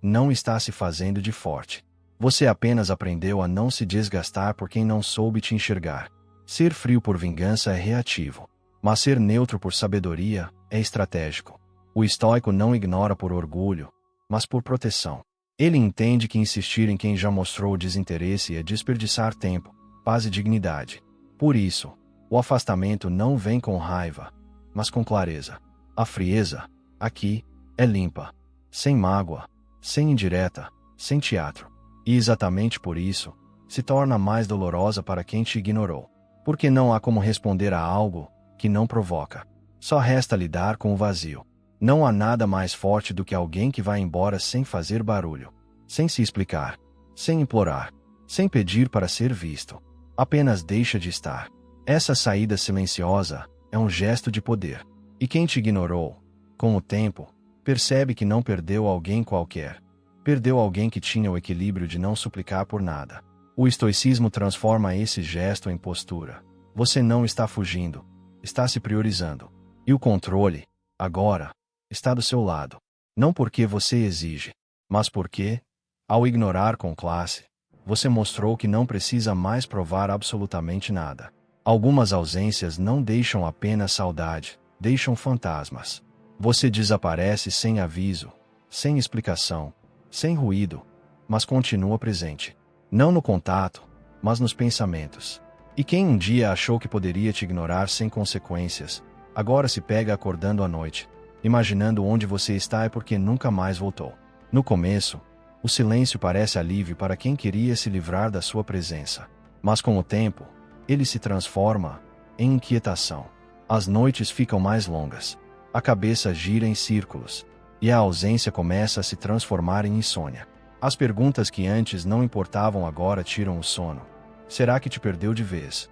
não está se fazendo de forte. Você apenas aprendeu a não se desgastar por quem não soube te enxergar. Ser frio por vingança é reativo, mas ser neutro por sabedoria é estratégico. O estoico não ignora por orgulho, mas por proteção. Ele entende que insistir em quem já mostrou desinteresse é desperdiçar tempo, paz e dignidade. Por isso, o afastamento não vem com raiva, mas com clareza. A frieza, aqui, é limpa. sem mágoa, sem indireta, sem teatro. E exatamente por isso, se torna mais dolorosa para quem te ignorou. Porque não há como responder a algo que não provoca. Só resta lidar com o vazio. Não há nada mais forte do que alguém que vai embora sem fazer barulho, sem se explicar, sem implorar, sem pedir para ser visto. Apenas deixa de estar. Essa saída silenciosa é um gesto de poder. E quem te ignorou, com o tempo, percebe que não perdeu alguém qualquer. Perdeu alguém que tinha o equilíbrio de não suplicar por nada. O estoicismo transforma esse gesto em postura. Você não está fugindo, está se priorizando. E o controle, agora, está do seu lado. Não porque você exige, mas porque, ao ignorar com classe, você mostrou que não precisa mais provar absolutamente nada. Algumas ausências não deixam apenas saudade, deixam fantasmas. Você desaparece sem aviso, sem explicação, sem ruído, mas continua presente. Não no contato, mas nos pensamentos. E quem um dia achou que poderia te ignorar sem consequências, agora se pega acordando à noite, imaginando onde você está e porque nunca mais voltou. No começo, o silêncio parece alívio para quem queria se livrar da sua presença. Mas com o tempo, ele se transforma em inquietação. As noites ficam mais longas, a cabeça gira em círculos, e a ausência começa a se transformar em insônia. As perguntas que antes não importavam agora tiram o sono. Será que te perdeu de vez?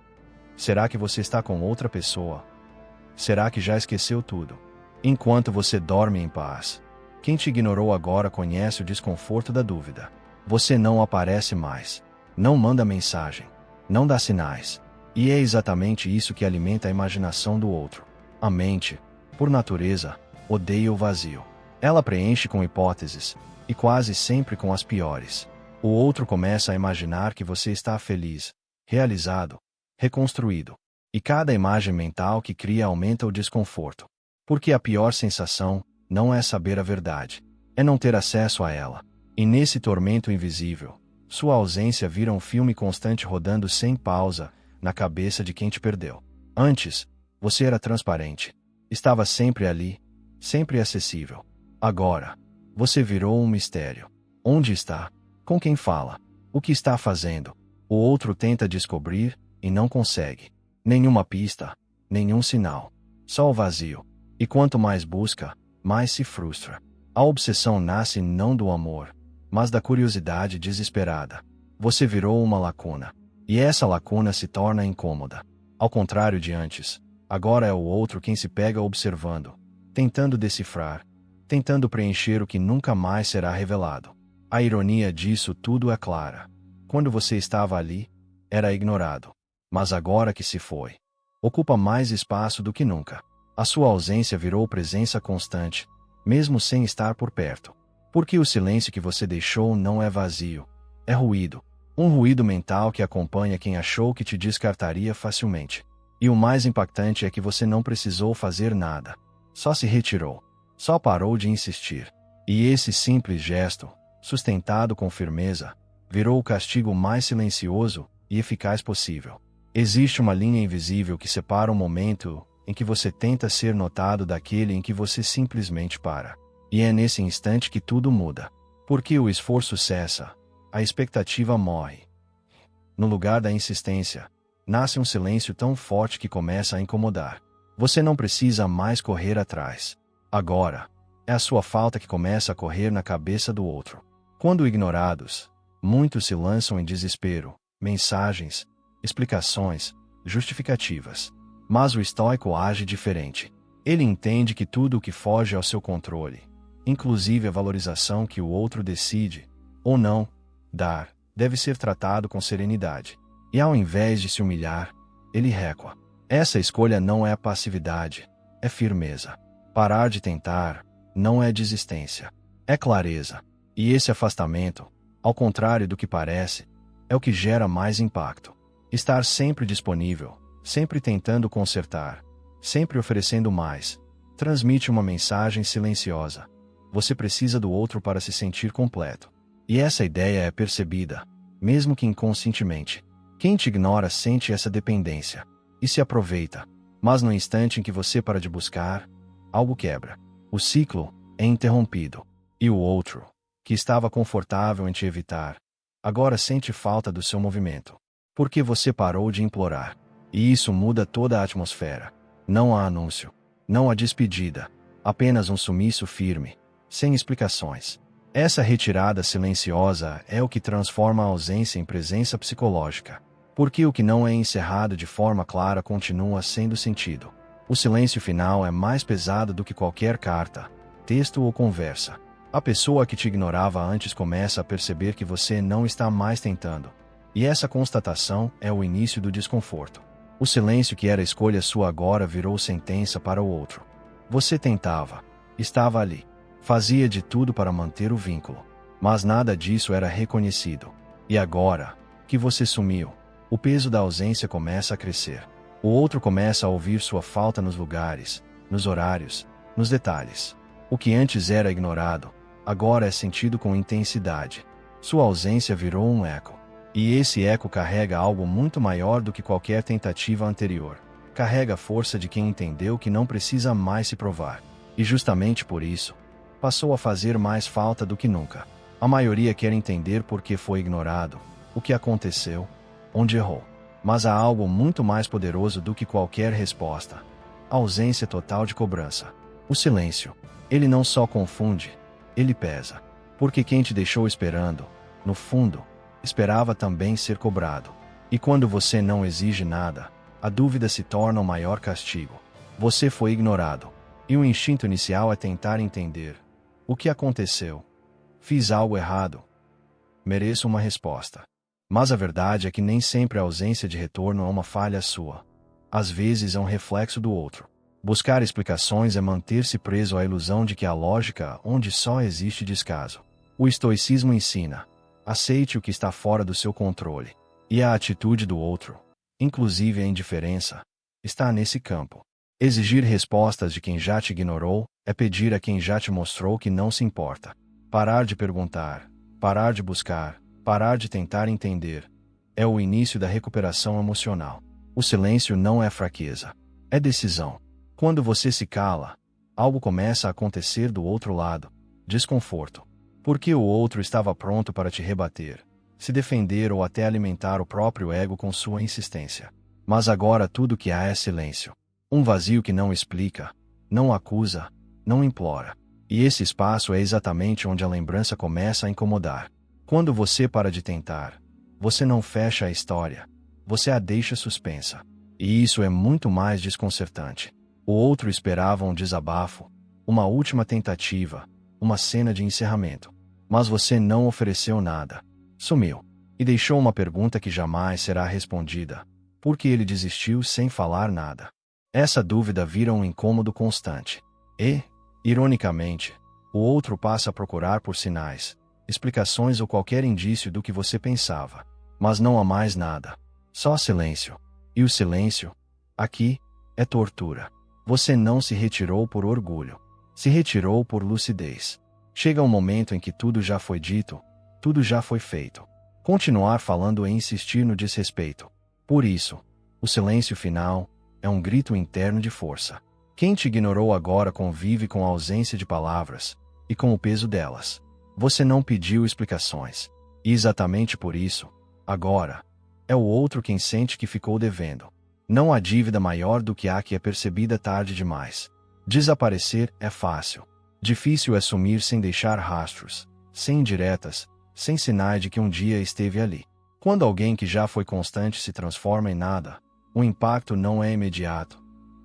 Será que você está com outra pessoa? Será que já esqueceu tudo? Enquanto você dorme em paz, quem te ignorou agora conhece o desconforto da dúvida. Você não aparece mais, não manda mensagem, não dá sinais. E é exatamente isso que alimenta a imaginação do outro. A mente, por natureza, odeia o vazio. Ela preenche com hipóteses, e quase sempre com as piores. O outro começa a imaginar que você está feliz, realizado, reconstruído. E cada imagem mental que cria aumenta o desconforto. Porque a pior sensação não é saber a verdade, é não ter acesso a ela. E nesse tormento invisível, sua ausência vira um filme constante rodando sem pausa na cabeça de quem te perdeu. Antes, você era transparente. Estava sempre ali, sempre acessível. Agora, você virou um mistério. Onde está? Com quem fala? O que está fazendo? O outro tenta descobrir e não consegue. Nenhuma pista, nenhum sinal. Só o vazio. E quanto mais busca, mais se frustra. A obsessão nasce não do amor, mas da curiosidade desesperada. Você virou uma lacuna. E essa lacuna se torna incômoda. Ao contrário de antes, agora é o outro quem se pega observando, tentando decifrar, tentando preencher o que nunca mais será revelado. A ironia disso tudo é clara. Quando você estava ali, era ignorado. Mas agora que se foi, ocupa mais espaço do que nunca. A sua ausência virou presença constante, mesmo sem estar por perto. Porque o silêncio que você deixou não é vazio, é ruído. Um ruído mental que acompanha quem achou que te descartaria facilmente. E o mais impactante é que você não precisou fazer nada. Só se retirou. Só parou de insistir. E esse simples gesto, sustentado com firmeza, virou o castigo mais silencioso e eficaz possível. Existe uma linha invisível que separa o momento em que você tenta ser notado daquele em que você simplesmente para. E é nesse instante que tudo muda. Porque o esforço cessa, a expectativa morre. No lugar da insistência, nasce um silêncio tão forte que começa a incomodar. Você não precisa mais correr atrás. Agora, é a sua falta que começa a correr na cabeça do outro. Quando ignorados, muitos se lançam em desespero, mensagens, explicações, justificativas. Mas o estoico age diferente. Ele entende que tudo o que foge ao seu controle, inclusive a valorização que o outro decide, ou não, dar, deve ser tratado com serenidade. E ao invés de se humilhar, ele recua. Essa escolha não é passividade, é firmeza. Parar de tentar não é desistência, é clareza. E esse afastamento, ao contrário do que parece, é o que gera mais impacto. Estar sempre disponível, sempre tentando consertar, sempre oferecendo mais, transmite uma mensagem silenciosa. Você precisa do outro para se sentir completo. E essa ideia é percebida, mesmo que inconscientemente. Quem te ignora sente essa dependência e se aproveita. Mas no instante em que você para de buscar, algo quebra. O ciclo é interrompido. E o outro, que estava confortável em te evitar, agora sente falta do seu movimento. Porque você parou de implorar. E isso muda toda a atmosfera. Não há anúncio. Não há despedida. Apenas um sumiço firme, sem explicações. Essa retirada silenciosa é o que transforma a ausência em presença psicológica. Porque o que não é encerrado de forma clara continua sendo sentido. O silêncio final é mais pesado do que qualquer carta, texto ou conversa. A pessoa que te ignorava antes começa a perceber que você não está mais tentando. E essa constatação é o início do desconforto. O silêncio que era escolha sua agora virou sentença para o outro. Você tentava, estava ali, fazia de tudo para manter o vínculo, mas nada disso era reconhecido. E agora, que você sumiu, o peso da ausência começa a crescer. O outro começa a ouvir sua falta nos lugares, nos horários, nos detalhes. O que antes era ignorado, agora é sentido com intensidade. Sua ausência virou um eco. E esse eco carrega algo muito maior do que qualquer tentativa anterior. Carrega a força de quem entendeu que não precisa mais se provar. E justamente por isso, passou a fazer mais falta do que nunca. A maioria quer entender por que foi ignorado, o que aconteceu, onde errou. Mas há algo muito mais poderoso do que qualquer resposta. A ausência total de cobrança. O silêncio. Ele não só confunde, ele pesa. Porque quem te deixou esperando, no fundo, esperava também ser cobrado. E quando você não exige nada, a dúvida se torna o maior castigo. Você foi ignorado. E o instinto inicial é tentar entender. O que aconteceu? Fiz algo errado? Mereço uma resposta. Mas a verdade é que nem sempre a ausência de retorno é uma falha sua. Às vezes é um reflexo do outro. Buscar explicações é manter-se preso à ilusão de que há lógica onde só existe descaso. O estoicismo ensina: aceite o que está fora do seu controle. E a atitude do outro, inclusive a indiferença, está nesse campo. Exigir respostas de quem já te ignorou é pedir a quem já te mostrou que não se importa. Parar de perguntar, parar de buscar, parar de tentar entender, é o início da recuperação emocional. O silêncio não é fraqueza, é decisão. Quando você se cala, algo começa a acontecer do outro lado. Desconforto. Porque o outro estava pronto para te rebater, se defender ou até alimentar o próprio ego com sua insistência. Mas agora tudo que há é silêncio. Um vazio que não explica, não acusa, não implora. E esse espaço é exatamente onde a lembrança começa a incomodar. Quando você para de tentar, você não fecha a história, você a deixa suspensa. E isso é muito mais desconcertante. O outro esperava um desabafo, uma última tentativa, uma cena de encerramento. Mas você não ofereceu nada. Sumiu. E deixou uma pergunta que jamais será respondida. Por que ele desistiu sem falar nada? Essa dúvida vira um incômodo constante. E, ironicamente, o outro passa a procurar por sinais, explicações ou qualquer indício do que você pensava. Mas não há mais nada. Só silêncio. E o silêncio, aqui, é tortura. Você não se retirou por orgulho. Se retirou por lucidez. Chega um momento em que tudo já foi dito, tudo já foi feito. Continuar falando é insistir no desrespeito. Por isso, o silêncio final é um grito interno de força. Quem te ignorou agora convive com a ausência de palavras e com o peso delas. Você não pediu explicações. E exatamente por isso, agora, é o outro quem sente que ficou devendo. Não há dívida maior do que a que é percebida tarde demais. Desaparecer é fácil. Difícil é sumir sem deixar rastros, sem indiretas, sem sinais de que um dia esteve ali. Quando alguém que já foi constante se transforma em nada, o impacto não é imediato,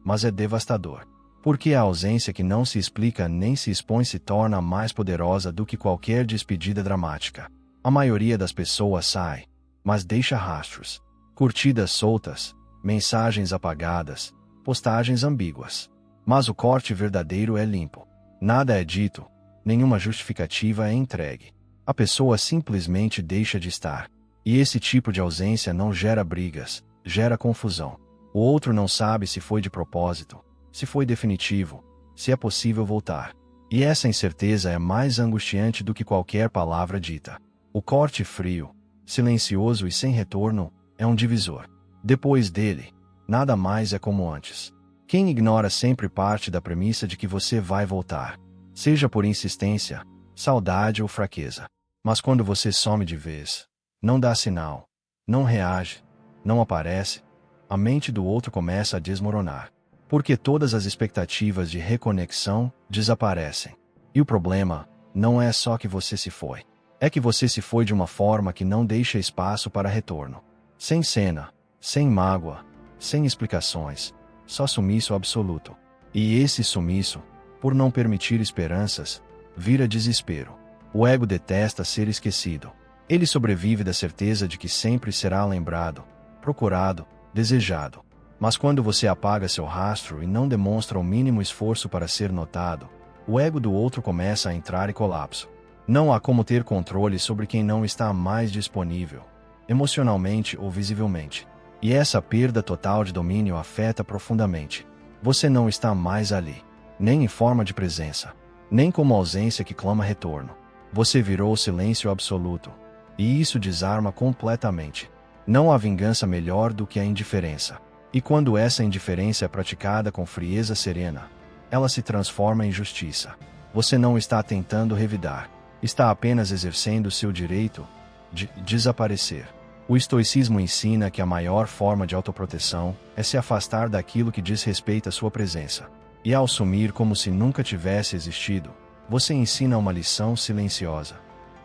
mas é devastador. Porque a ausência que não se explica nem se expõe se torna mais poderosa do que qualquer despedida dramática. A maioria das pessoas sai, mas deixa rastros. Curtidas soltas, mensagens apagadas, postagens ambíguas. Mas o corte verdadeiro é limpo. Nada é dito, nenhuma justificativa é entregue. A pessoa simplesmente deixa de estar. E esse tipo de ausência não gera brigas, gera confusão. O outro não sabe se foi de propósito, se foi definitivo, se é possível voltar. E essa incerteza é mais angustiante do que qualquer palavra dita. O corte frio, silencioso e sem retorno, é um divisor. Depois dele, nada mais é como antes. Quem ignora sempre parte da premissa de que você vai voltar. Seja por insistência, saudade ou fraqueza. Mas quando você some de vez, não dá sinal, não reage, não aparece, a mente do outro começa a desmoronar. Porque todas as expectativas de reconexão desaparecem. E o problema não é só que você se foi. É que você se foi de uma forma que não deixa espaço para retorno. Sem cena, sem mágoa, sem explicações, só sumiço absoluto. E esse sumiço, por não permitir esperanças, vira desespero. O ego detesta ser esquecido. Ele sobrevive da certeza de que sempre será lembrado, procurado, desejado. Mas quando você apaga seu rastro e não demonstra o mínimo esforço para ser notado, o ego do outro começa a entrar em colapso. Não há como ter controle sobre quem não está mais disponível, emocionalmente ou visivelmente. E essa perda total de domínio afeta profundamente. Você não está mais ali, nem em forma de presença, nem como ausência que clama retorno. Você virou silêncio absoluto. E isso desarma completamente. Não há vingança melhor do que a indiferença. E quando essa indiferença é praticada com frieza serena, ela se transforma em justiça. Você não está tentando revidar, está apenas exercendo seu direito de desaparecer. O estoicismo ensina que a maior forma de autoproteção é se afastar daquilo que diz respeito à sua presença. E ao sumir como se nunca tivesse existido, você ensina uma lição silenciosa.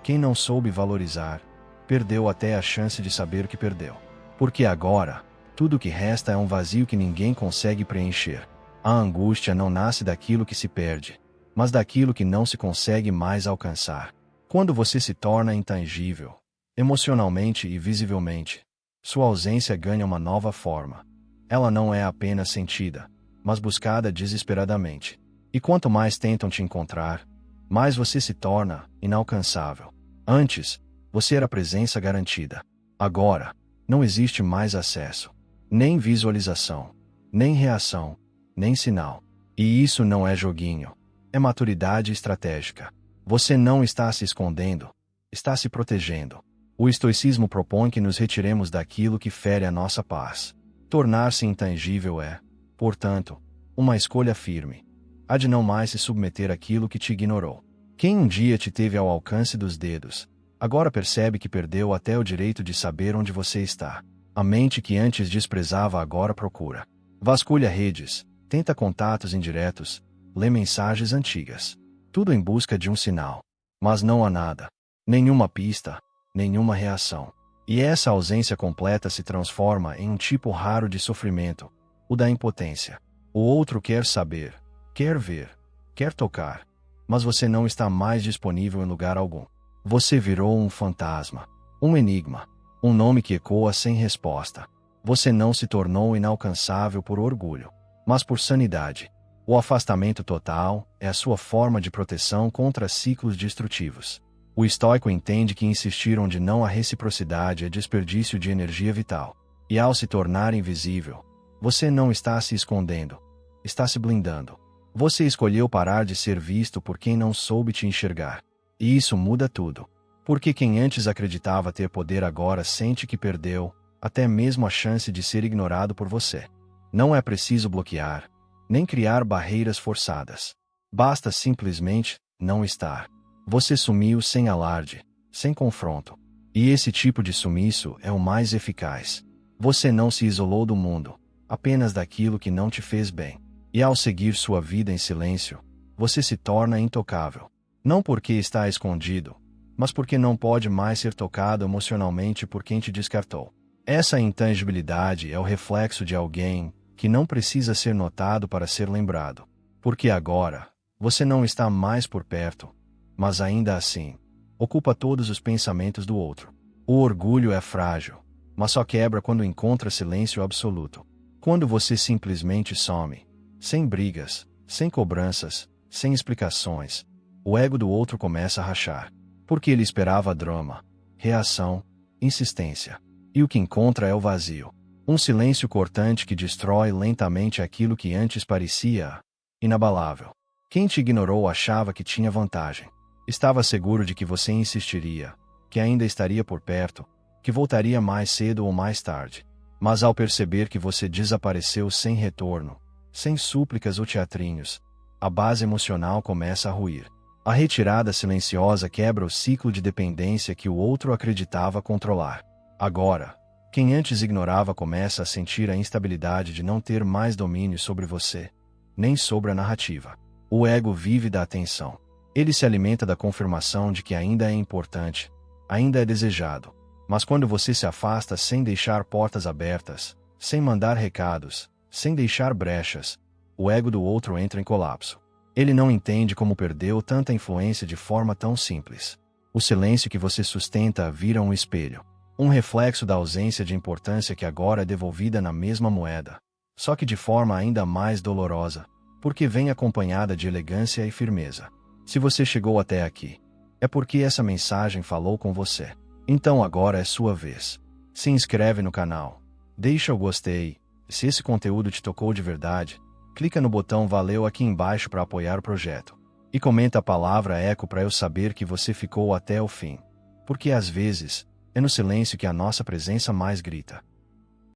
Quem não soube valorizar, perdeu até a chance de saber o que perdeu. Porque agora, tudo o que resta é um vazio que ninguém consegue preencher. A angústia não nasce daquilo que se perde, mas daquilo que não se consegue mais alcançar. Quando você se torna intangível, emocionalmente e visivelmente, sua ausência ganha uma nova forma. Ela não é apenas sentida, mas buscada desesperadamente. E quanto mais tentam te encontrar, mais você se torna inalcançável. Antes, você era presença garantida. Agora, não existe mais acesso. Nem visualização, nem reação, nem sinal. E isso não é joguinho. É maturidade estratégica. Você não está se escondendo, está se protegendo. O estoicismo propõe que nos retiremos daquilo que fere a nossa paz. Tornar-se intangível é, portanto, uma escolha firme. A de não mais se submeter àquilo que te ignorou. Quem um dia te teve ao alcance dos dedos, agora percebe que perdeu até o direito de saber onde você está. A mente que antes desprezava agora procura. Vasculha redes, tenta contatos indiretos, lê mensagens antigas. Tudo em busca de um sinal. Mas não há nada. Nenhuma pista, nenhuma reação. E essa ausência completa se transforma em um tipo raro de sofrimento, o da impotência. O outro quer saber, quer ver, quer tocar, mas você não está mais disponível em lugar algum. Você virou um fantasma, um enigma. Um nome que ecoa sem resposta. Você não se tornou inalcançável por orgulho, mas por sanidade. O afastamento total é a sua forma de proteção contra ciclos destrutivos. O estoico entende que insistir onde não há reciprocidade é desperdício de energia vital. E ao se tornar invisível, você não está se escondendo, está se blindando. Você escolheu parar de ser visto por quem não soube te enxergar. E isso muda tudo. Porque quem antes acreditava ter poder agora sente que perdeu, até mesmo a chance de ser ignorado por você. Não é preciso bloquear, nem criar barreiras forçadas. Basta simplesmente não estar. Você sumiu sem alarde, sem confronto. E esse tipo de sumiço é o mais eficaz. Você não se isolou do mundo, apenas daquilo que não te fez bem. E ao seguir sua vida em silêncio, você se torna intocável. Não porque está escondido, mas porque não pode mais ser tocado emocionalmente por quem te descartou. Essa intangibilidade é o reflexo de alguém que não precisa ser notado para ser lembrado. Porque agora, você não está mais por perto, mas ainda assim, ocupa todos os pensamentos do outro. O orgulho é frágil, mas só quebra quando encontra silêncio absoluto. Quando você simplesmente some, sem brigas, sem cobranças, sem explicações, o ego do outro começa a rachar. Porque ele esperava drama, reação, insistência. E o que encontra é o vazio. Um silêncio cortante que destrói lentamente aquilo que antes parecia inabalável. Quem te ignorou achava que tinha vantagem. Estava seguro de que você insistiria, que ainda estaria por perto, que voltaria mais cedo ou mais tarde. Mas ao perceber que você desapareceu sem retorno, sem súplicas ou teatrinhos, a base emocional começa a ruir. A retirada silenciosa quebra o ciclo de dependência que o outro acreditava controlar. Agora, quem antes ignorava começa a sentir a instabilidade de não ter mais domínio sobre você, nem sobre a narrativa. O ego vive da atenção. Ele se alimenta da confirmação de que ainda é importante, ainda é desejado. Mas quando você se afasta sem deixar portas abertas, sem mandar recados, sem deixar brechas, o ego do outro entra em colapso. Ele não entende como perdeu tanta influência de forma tão simples. O silêncio que você sustenta vira um espelho. Um reflexo da ausência de importância que agora é devolvida na mesma moeda. Só que de forma ainda mais dolorosa, porque vem acompanhada de elegância e firmeza. Se você chegou até aqui, é porque essa mensagem falou com você. Então agora é sua vez. Se inscreve no canal, deixa o gostei. Se esse conteúdo te tocou de verdade, clica no botão valeu aqui embaixo para apoiar o projeto. E comenta a palavra eco para eu saber que você ficou até o fim. Porque às vezes, é no silêncio que a nossa presença mais grita.